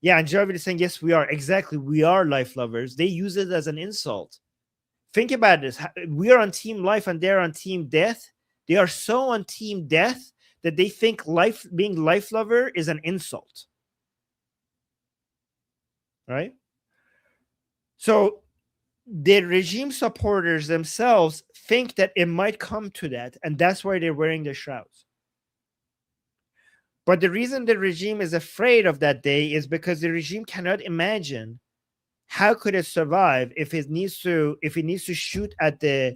Yeah, and Javid is saying, yes, we are. Exactly. We are life lovers. They use it as an insult. Think about this. We are on team life and they're on team death. They are so on team death that they think being life lover is an insult. Right? So the regime supporters themselves think that it might come to that, and that's why they're wearing the shrouds. But the reason the regime is afraid of that day is because the regime cannot imagine how could it survive if it needs to shoot at the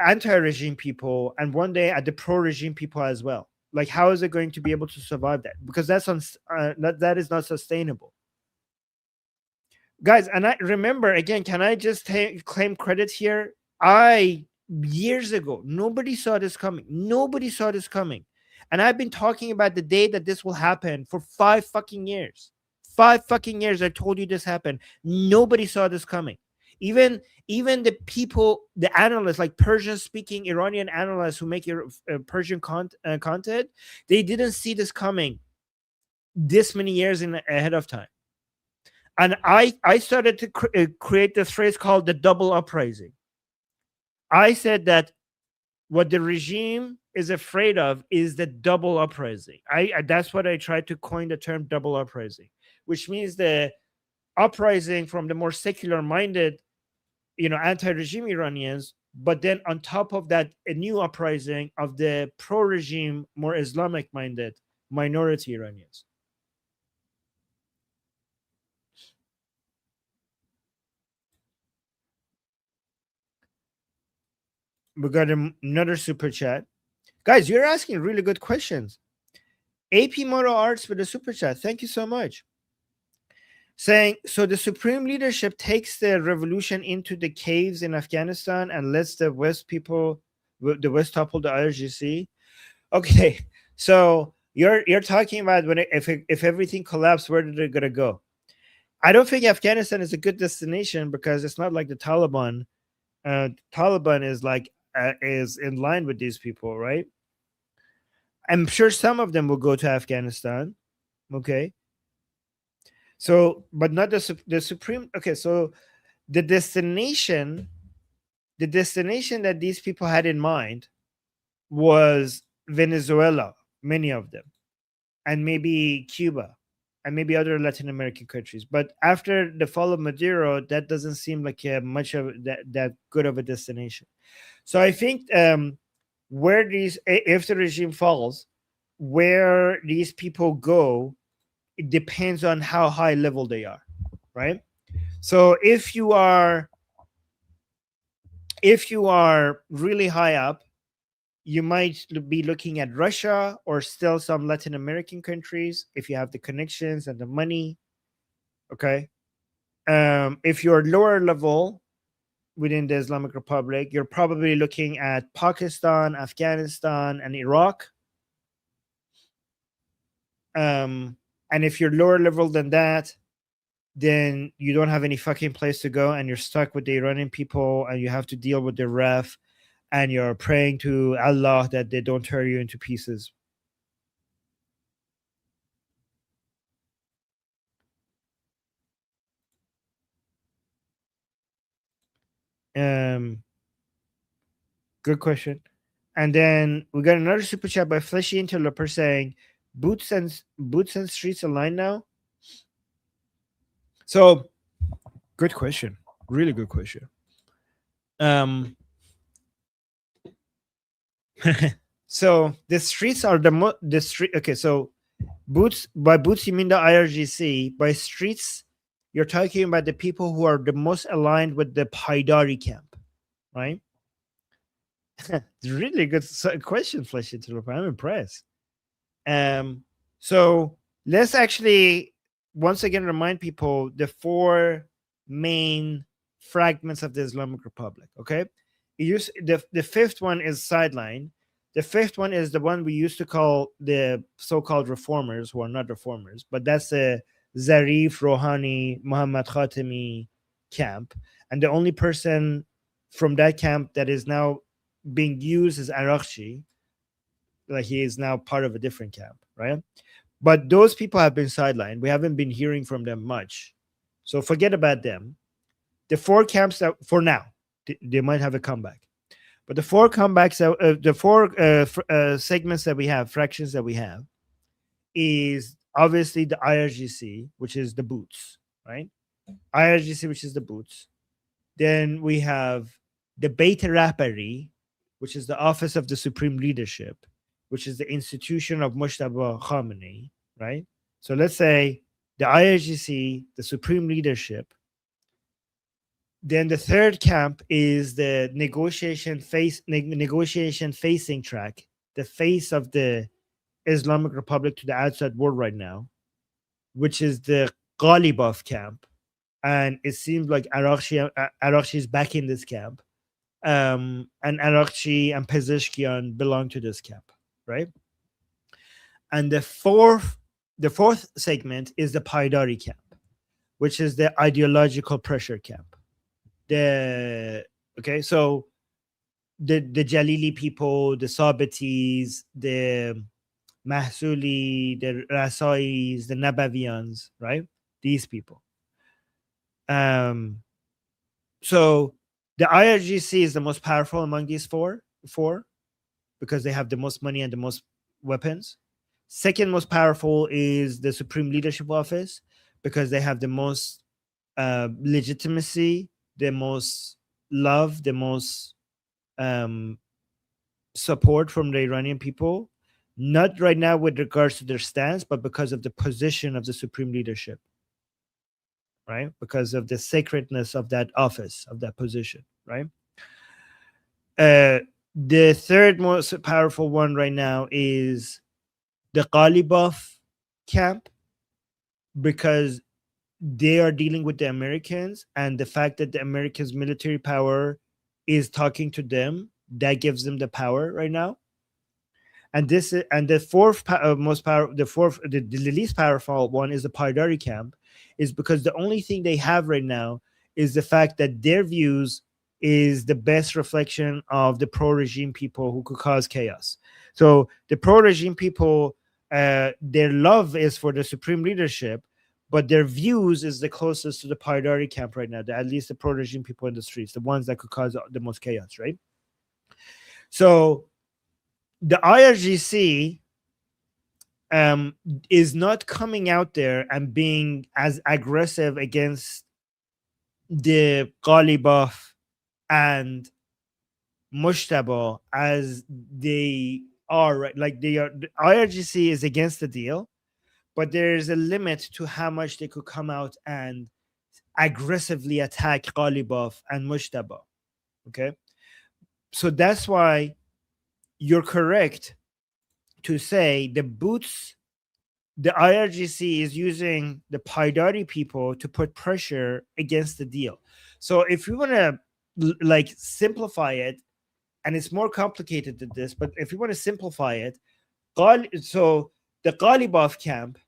anti-regime people and one day at the pro-regime people as well. Like, how is it going to be able to survive that? Because that is not sustainable. Guys, and I remember, again, can I just claim credit here? Years ago, nobody saw this coming. Nobody saw this coming. And I've been talking about the day that this will happen for 5 fucking years. 5 fucking years I told you this happened. Nobody saw this coming. Even the people, the analysts, like Persian-speaking Iranian analysts who make Persian content, they didn't see this coming this many years ahead of time. And I started to create this phrase called the double uprising. I said that what the regime is afraid of is the double uprising. That's what I tried to coin the term double uprising, which means the uprising from the more secular-minded, anti-regime Iranians, but then on top of that, a new uprising of the pro-regime, more Islamic-minded minority Iranians. We got another super chat. Guys, you're asking really good questions. AP Moto Arts with a super chat. Thank you so much. Saying, so the supreme leadership takes the revolution into the caves in Afghanistan and lets the West topple the IRGC. Okay, so you're talking about if everything collapsed, where they're gonna go? I don't think Afghanistan is a good destination because it's not like the Taliban. Taliban is in line with these people, right? I'm sure some of them will go to Afghanistan. Okay. So, but not the supreme. Okay, so the destination the destination that these people had in mind was Venezuela, many of them, and maybe Cuba, and maybe other Latin American countries. But after the fall of Maduro, that doesn't seem like much of that good of a destination. So I think where if the regime falls, where these people go, it depends on how high level they are, right? So if you are really high up, you might be looking at Russia or still some Latin American countries if you have the connections and the money. Okay. If you're lower level within the Islamic Republic, you're probably looking at Pakistan, Afghanistan, and Iraq. And if you're lower level than that, then you don't have any fucking place to go and you're stuck with the Iranian people and you have to deal with the ref and you're praying to Allah that they don't tear you into pieces. Good question. And then we got another super chat by Fleshy Interloper saying, boots and streets align now. So, good question. Really good question. So the streets are the street. Okay, so boots, by boots you mean the IRGC. By streets, you're talking about the people who are the most aligned with the Paidari camp, right? Really good question, Flesh Interloper. I'm impressed. So let's actually once again remind people the four main fragments of the Islamic Republic. Okay, the fifth one is sideline. The fifth one is the one we used to call the so-called reformers, who are not reformers, but that's the Zarif, Rouhani, Muhammad Khatami camp, and the only person from that camp that is now being used is Araghchi. Like he is now part of a different camp, right? But those people have been sidelined. We haven't been hearing from them much. So forget about them. The four camps that for now, they might have a comeback. But the four comebacks, the four segments that we have, fractions that we have, is obviously the IRGC, which is the boots, right? IRGC, which is the boots. Then we have the Beit Rapari, which is the Office of the Supreme Leadership, which is the institution of Mujtaba Khamenei, right? So let's say the IRGC, the Supreme Leadership. Then the third camp is the negotiation facing track, the face of the Islamic Republic to the outside world right now, which is the Ghalibaf camp. And it seems like Araghchi is back in this camp. And Araghchi and Pezeshkian belong to this camp, right? And the fourth segment is the Paidari camp, which is the ideological pressure camp. So the Jalili people, the Sabitis, the Mahsuli, the Rasais, the Nabaviyans, right? These people. So the IRGC is the most powerful among these four because they have the most money and the most weapons. Second most powerful is the Supreme Leadership Office because they have the most legitimacy, the most love, the most support from the Iranian people. Not right now with regards to their stance, but because of the position of the Supreme Leadership, right? Because of the sacredness of that office, of that position, right? The third most powerful one right now is the Ghalibaf camp because they are dealing with the Americans, and the fact that the Americans' military power is talking to them, that gives them the power right now. And this and the fourth most power, the least powerful one is the Paidari camp, is because the only thing they have right now is the fact that their views is the best reflection of the pro-regime people who could cause chaos. So the pro-regime people, their love is for the Supreme Leadership, but their views is the closest to the Paidari camp right now. At least the pro-regime people in the streets, the ones that could cause the most chaos, right? So the IRGC is not coming out there and being as aggressive against the Ghalibaf and Mushtaba as they are, right? Like they are, the IRGC is against the deal, but there's a limit to how much they could come out and aggressively attack Ghalibaf and Mushtaba. Okay. So that's why you're correct to say the IRGC is using the Paidari people to put pressure against the deal. So if you want to like simplify it, and it's more complicated than this, but if you want to simplify it, so the Ghalibaf camp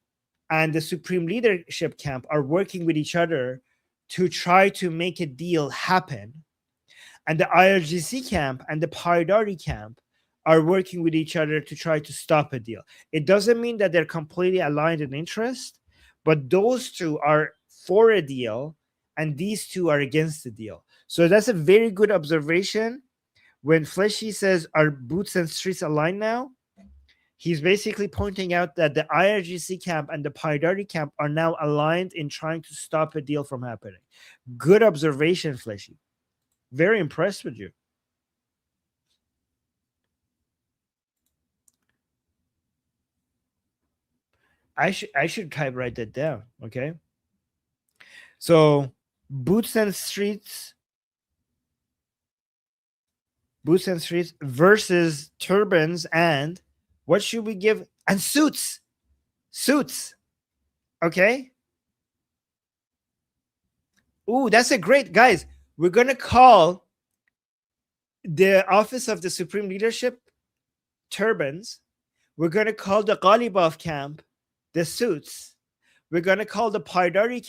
and the Supreme Leadership camp are working with each other to try to make a deal happen. And the IRGC camp and the Paidari camp are working with each other to try to stop a deal. It doesn't mean that they're completely aligned in interest, but those two are for a deal and these two are against the deal. So that's a very good observation. When Fleshy says, are boots and streets aligned now? He's basically pointing out that the IRGC camp and the Paidari camp are now aligned in trying to stop a deal from happening. Good observation, Fleshy. Very impressed with you. I should type write that down. Okay. So boots and streets versus turbans and what should we give? And suits. Okay. Ooh, that's a great, guys. We're gonna call the office of the Supreme Leadership turbans. We're gonna call the Ghalibaf camp the suits. We're gonna call the Paidari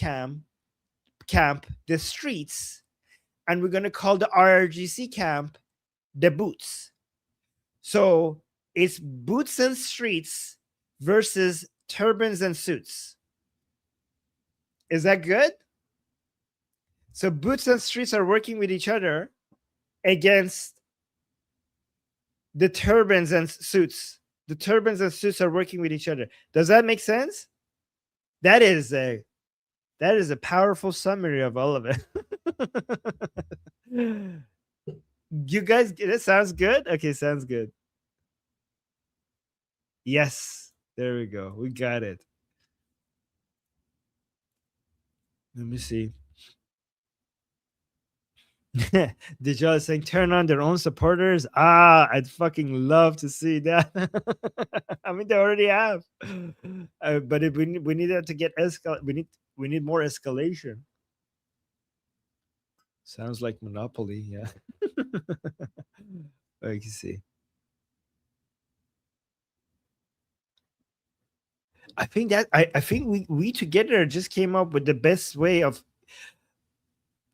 camp the streets, and we're gonna call the IRGC camp the boots. So it's boots and streets versus turbans and suits. Is that good? So boots and streets are working with each other against the turbans and suits. The turbans and suits are working with each other. Does that make sense? That is a powerful summary of all of it. You guys, it sounds good? Okay, sounds good. Yes, there we go. We got it. Let me see. Dejal is saying turn on their own supporters. I'd fucking love to see that. I mean, they already have, but if we need that to get we need more escalation. Sounds like Monopoly, yeah. I can see. I think that I think we together just came up with the best way of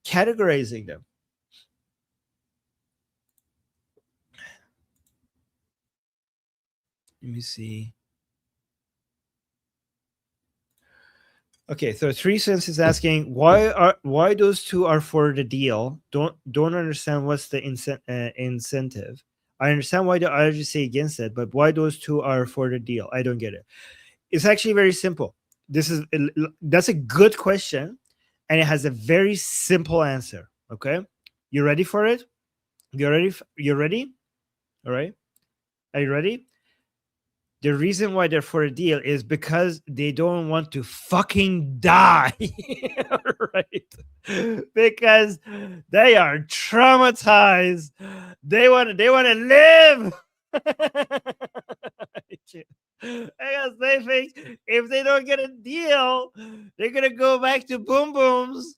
categorizing them. Let me see. Okay, so 3 cents is asking why those two are for the deal. Don't understand what's the incentive. I understand why the IRGC against it, but why those two are for the deal? I don't get it. It's actually very simple. That's a good question, and it has a very simple answer. Okay, you ready for it? You ready? You ready? All right. Are you ready? The reason why they're for a deal is because they don't want to fucking die. Right? Because they are traumatized. They want to live. Because they think if they don't get a deal, they're gonna go back to boom booms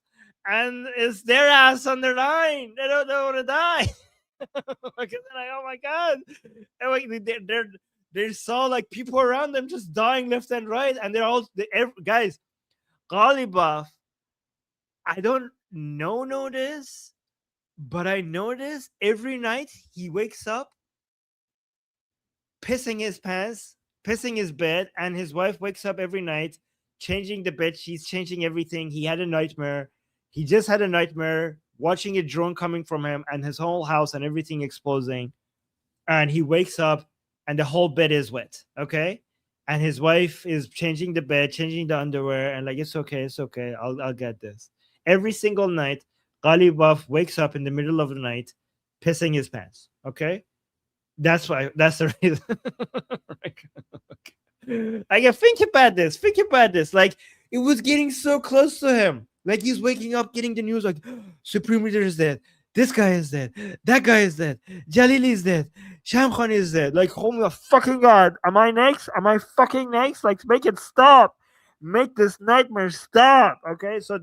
and it's their ass on the line. They don't want to die. Because they're like, oh my god. And like, they saw like people around them just dying left and right, and they're all guys. Ghalibaf, I don't know this, but I know this. Every night he wakes up, pissing his pants, pissing his bed, and his wife wakes up every night changing the bed sheets, changing everything. He had a nightmare. He just had a nightmare watching a drone coming from him and his whole house and everything exploding. And he wakes up and the whole bed is wet. Okay. And his wife is changing the bed, changing the underwear, and like, it's okay, it's okay. I'll get this. Every single night, Ghalibaf wakes up in the middle of the night, pissing his pants. Okay. That's why. That's the reason. Like, think about this. Think about this. Like, it was getting so close to him. Like, he's waking up, getting the news. Like, Supreme Leader is dead. This guy is dead. That guy is dead. Jalili is dead. Sham Khan is dead. Like, oh my fucking god. Am I next? Am I fucking next? Like, make it stop. Make this nightmare stop. Okay. So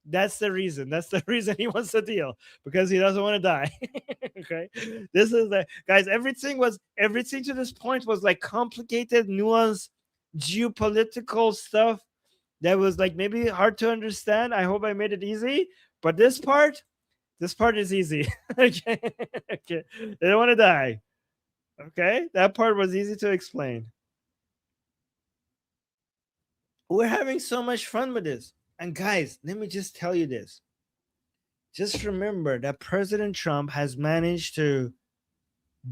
that's the reason. That's the reason he wants to deal, because he doesn't want to die. Okay. This is the guys, everything to this point was like complicated, nuanced geopolitical stuff that was like maybe hard to understand. I hope I made it easy. But this part is easy. Okay. Okay. They don't want to die. Okay. That part was easy to explain. We're having so much fun with this. And guys, let me just tell you this. Just remember that President Trump has managed to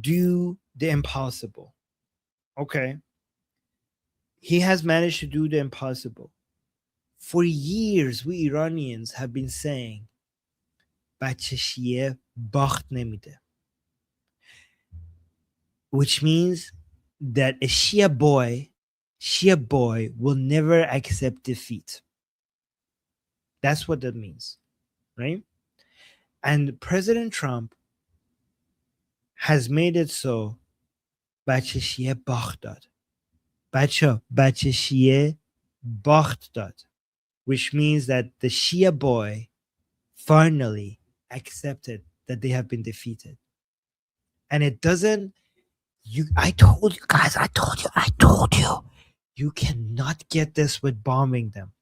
do the impossible. Okay. He has managed to do the impossible. For years, we Iranians have been saying, "Bache Shia bacht nemide," which means that a Shia boy will never accept defeat. That's what that means, right? And President Trump has made it so Bache Shia bacht dad. Bache Shia bacht dad, which means that the Shia boy finally accepted that they have been defeated. And it doesn't, I told you, you cannot get this with bombing them.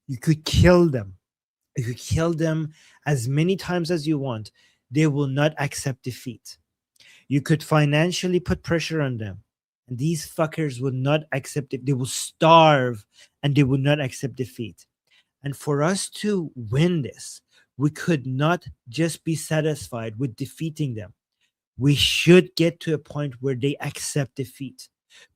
You could kill them. You could kill them as many times as you want. They will not accept defeat. You could financially put pressure on them, and these fuckers will not accept it. They will starve and they will not accept defeat. And for us to win this, we could not just be satisfied with defeating them. We should get to a point where they accept defeat,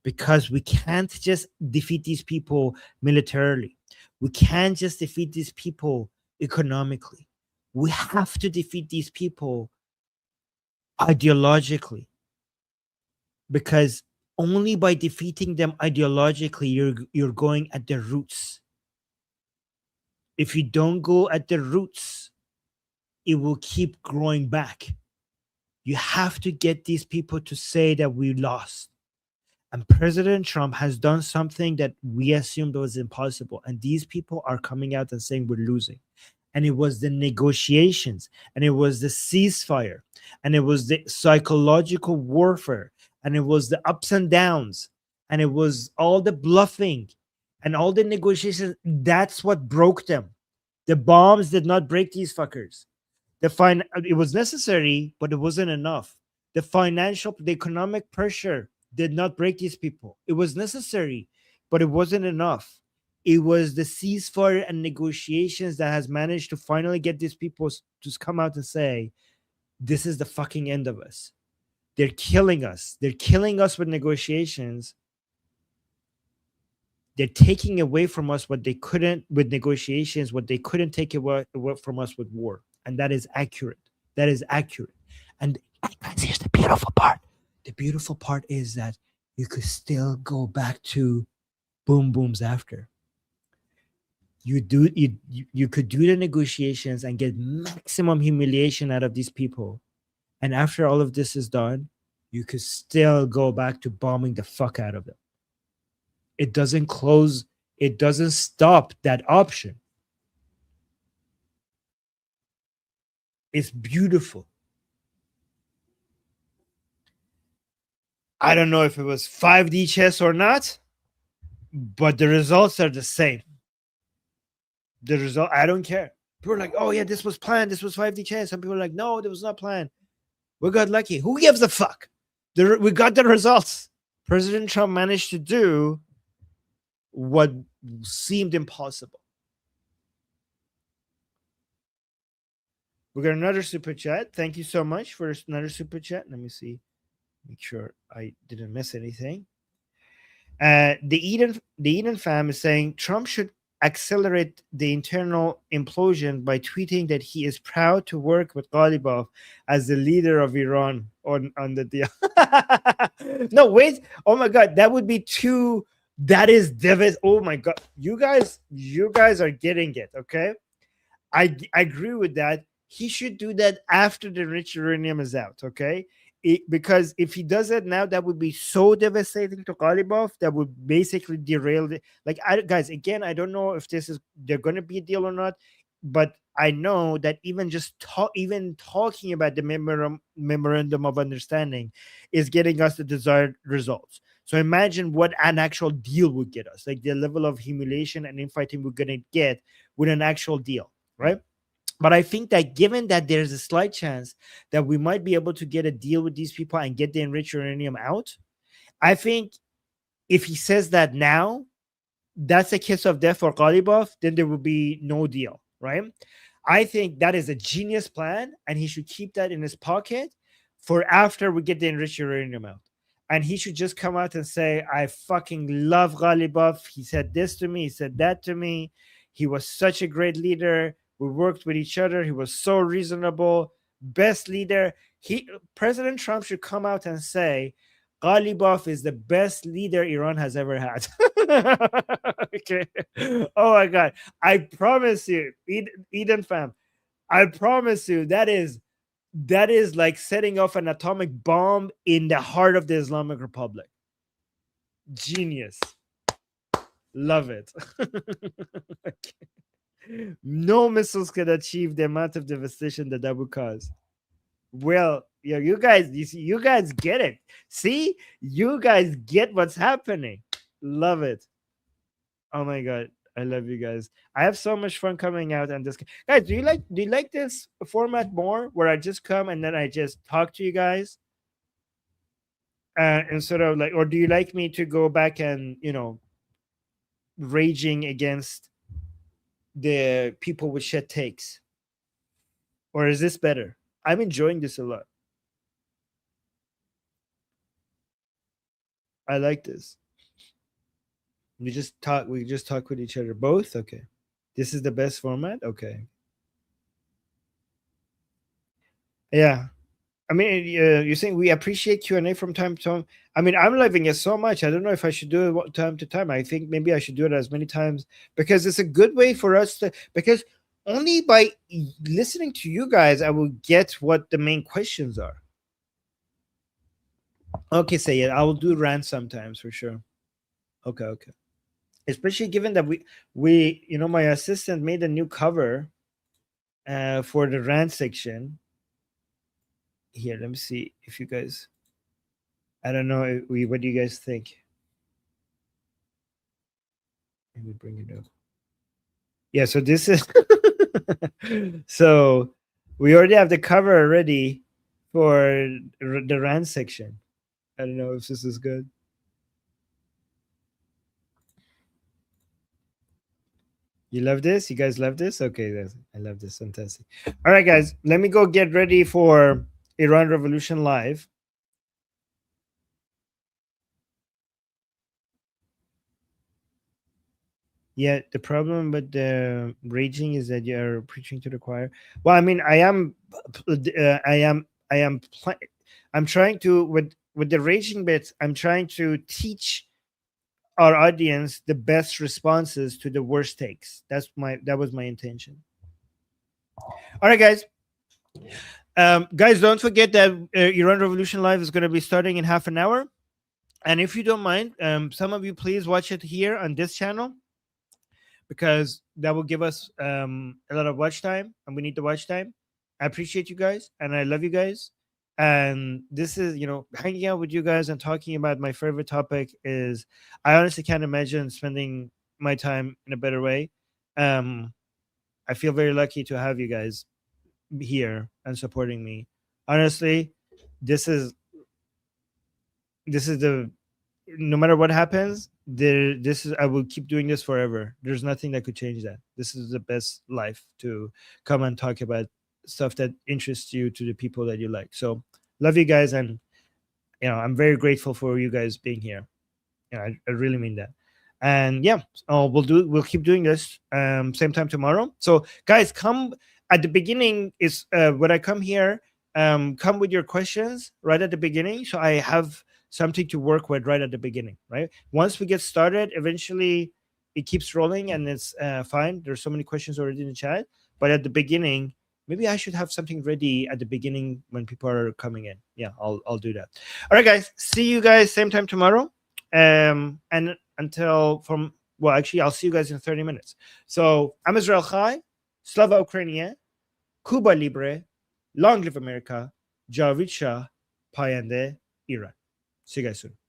because we can't just defeat these people militarily. We can't just defeat these people economically. We have to defeat these people ideologically, because only by defeating them ideologically you're going at their roots. If you don't go at the roots, it will keep growing back. You have to get these people to say that we lost. And President Trump has done something that we assumed was impossible. And these people are coming out and saying we're losing. And it was the negotiations, and it was the ceasefire, and it was the psychological warfare, and it was the ups and downs, and it was all the bluffing and all the negotiations. That's what broke them. The bombs did not break these fuckers. It was necessary, but it wasn't enough. The economic pressure did not break these people. It was necessary, but it wasn't enough. It was the ceasefire and negotiations that has managed to finally get these people to come out and say, this is the fucking end of us. They're killing us. They're killing us with negotiations. They're taking away from us what they couldn't with negotiations, what they couldn't take away from us with war. And that is accurate. That is accurate. And here's the beautiful part. The beautiful part is that you could still go back to boom booms after. You could do the negotiations and get maximum humiliation out of these people. And after all of this is done, you could still go back to bombing the fuck out of them. It doesn't close. It doesn't stop that option. It's beautiful. I don't know if it was 5D chess or not, but the results are the same. The result, I don't care. People are like, oh yeah, this was planned. This was 5D chess. Some people are like, no, it was not planned. We got lucky. Who gives a fuck? We got the results. President Trump managed to do what seemed impossible. We got another super chat. Thank you so much for another super chat. Let me see, make sure I didn't miss anything. The Eden fam is saying Trump should accelerate the internal implosion by tweeting that he is proud to work with Ghalibaf as the leader of Iran on the deal. No, wait. Oh my god, that would be too. That is devastating. Oh my god, you guys are getting it. Okay, I agree with that. He should do that after the enriched uranium is out. Okay, because if he does it now, that would be so devastating to Ghalibaf. That would basically derail the. Like, guys, again, I don't know if this is they're going to be a deal or not, but I know that even talking about the memorandum of understanding is getting us the desired results. So imagine what an actual deal would get us, like the level of humiliation and infighting we're going to get with an actual deal, right? But I think that given that there's a slight chance that we might be able to get a deal with these people and get the enriched uranium out, I think if he says that now, that's a kiss of death for Ghalibaf, then there will be no deal, right? I think that is a genius plan, and he should keep that in his pocket for after we get the enriched uranium out. And he should just come out and say, I fucking love Ghalibaf. He said this to me, he said that to me. He was such a great leader. We worked with each other. He was so reasonable, best leader. President Trump should come out and say, Ghalibaf is the best leader Iran has ever had. Okay. Oh my God. I promise you, Eden fam, I promise you that is like setting off an atomic bomb in the heart of the Islamic Republic. Genius. Love it. No missiles could achieve the amount of devastation that would cause. Well, yeah, you guys get it. See, you guys get what's happening. Love it. Oh my god, I love you guys. I have so much fun coming out and this. Guys, do you like this format more, where I just come and then I just talk to you guys, and sort of like, or do you like me to go back and raging against the people with shit takes, or is this better? I'm enjoying this a lot. I like this. We just talk with each other both. Okay, this is the best format. Okay, yeah. I mean, you're saying we appreciate Q&A from time to time. I mean, I'm loving it so much. I don't know if I should do it time to time. I think maybe I should do it as many times, because it's a good way for us to. Because only by listening to you guys, I will get what the main questions are. Okay, say it. I will do rant sometimes for sure. Okay, okay. Especially given that my assistant made a new cover for the rant section. Here, let me see if you guys. I don't know. What do you guys think? Let me bring it up. Yeah, so this is. So we already have the cover already for the rant section. I don't know if this is good. You love this? You guys love this? Okay, I love this. Fantastic. All right, guys, let me go get ready for Iran Revolution Live. Yeah, the problem with the raging is that you're preaching to the choir. Well, I mean, I'm trying to with the raging bits. I'm trying to teach our audience the best responses to the worst takes. That was my intention. All right, guys. Guys, don't forget that Iran Revolution Live is going to be starting in half an hour. And if you don't mind, some of you please watch it here on this channel, because that will give us a lot of watch time, and we need the watch time. I appreciate you guys, and I love you guys. And this is, hanging out with you guys and talking about my favorite topic is, I honestly can't imagine spending my time in a better way. I feel very lucky to have you guys here and supporting me. Honestly, this is the no matter what happens, this is, I will keep doing this forever. There's nothing that could change that. This is the best life to come and talk about stuff that interests you to the people that you like. So love you guys, and I'm very grateful for you guys being here. I really mean that. And yeah, we'll keep doing this same time tomorrow. So guys, come at the beginning is when I come here, come with your questions right at the beginning, so I have something to work with right at the beginning. Right, once we get started, eventually it keeps rolling and it's fine. There's so many questions already in the chat, but at the beginning, maybe I should have something ready at the beginning when people are coming in. Yeah, I'll do that. All right, guys. See you guys same time tomorrow. And until from well, actually, I'll see you guys in 30 minutes. So I'm Israel Chai, Slava Ukrainian, Cuba Libre, Long Live America, Javid Shah, Payande, Iran. See you guys soon.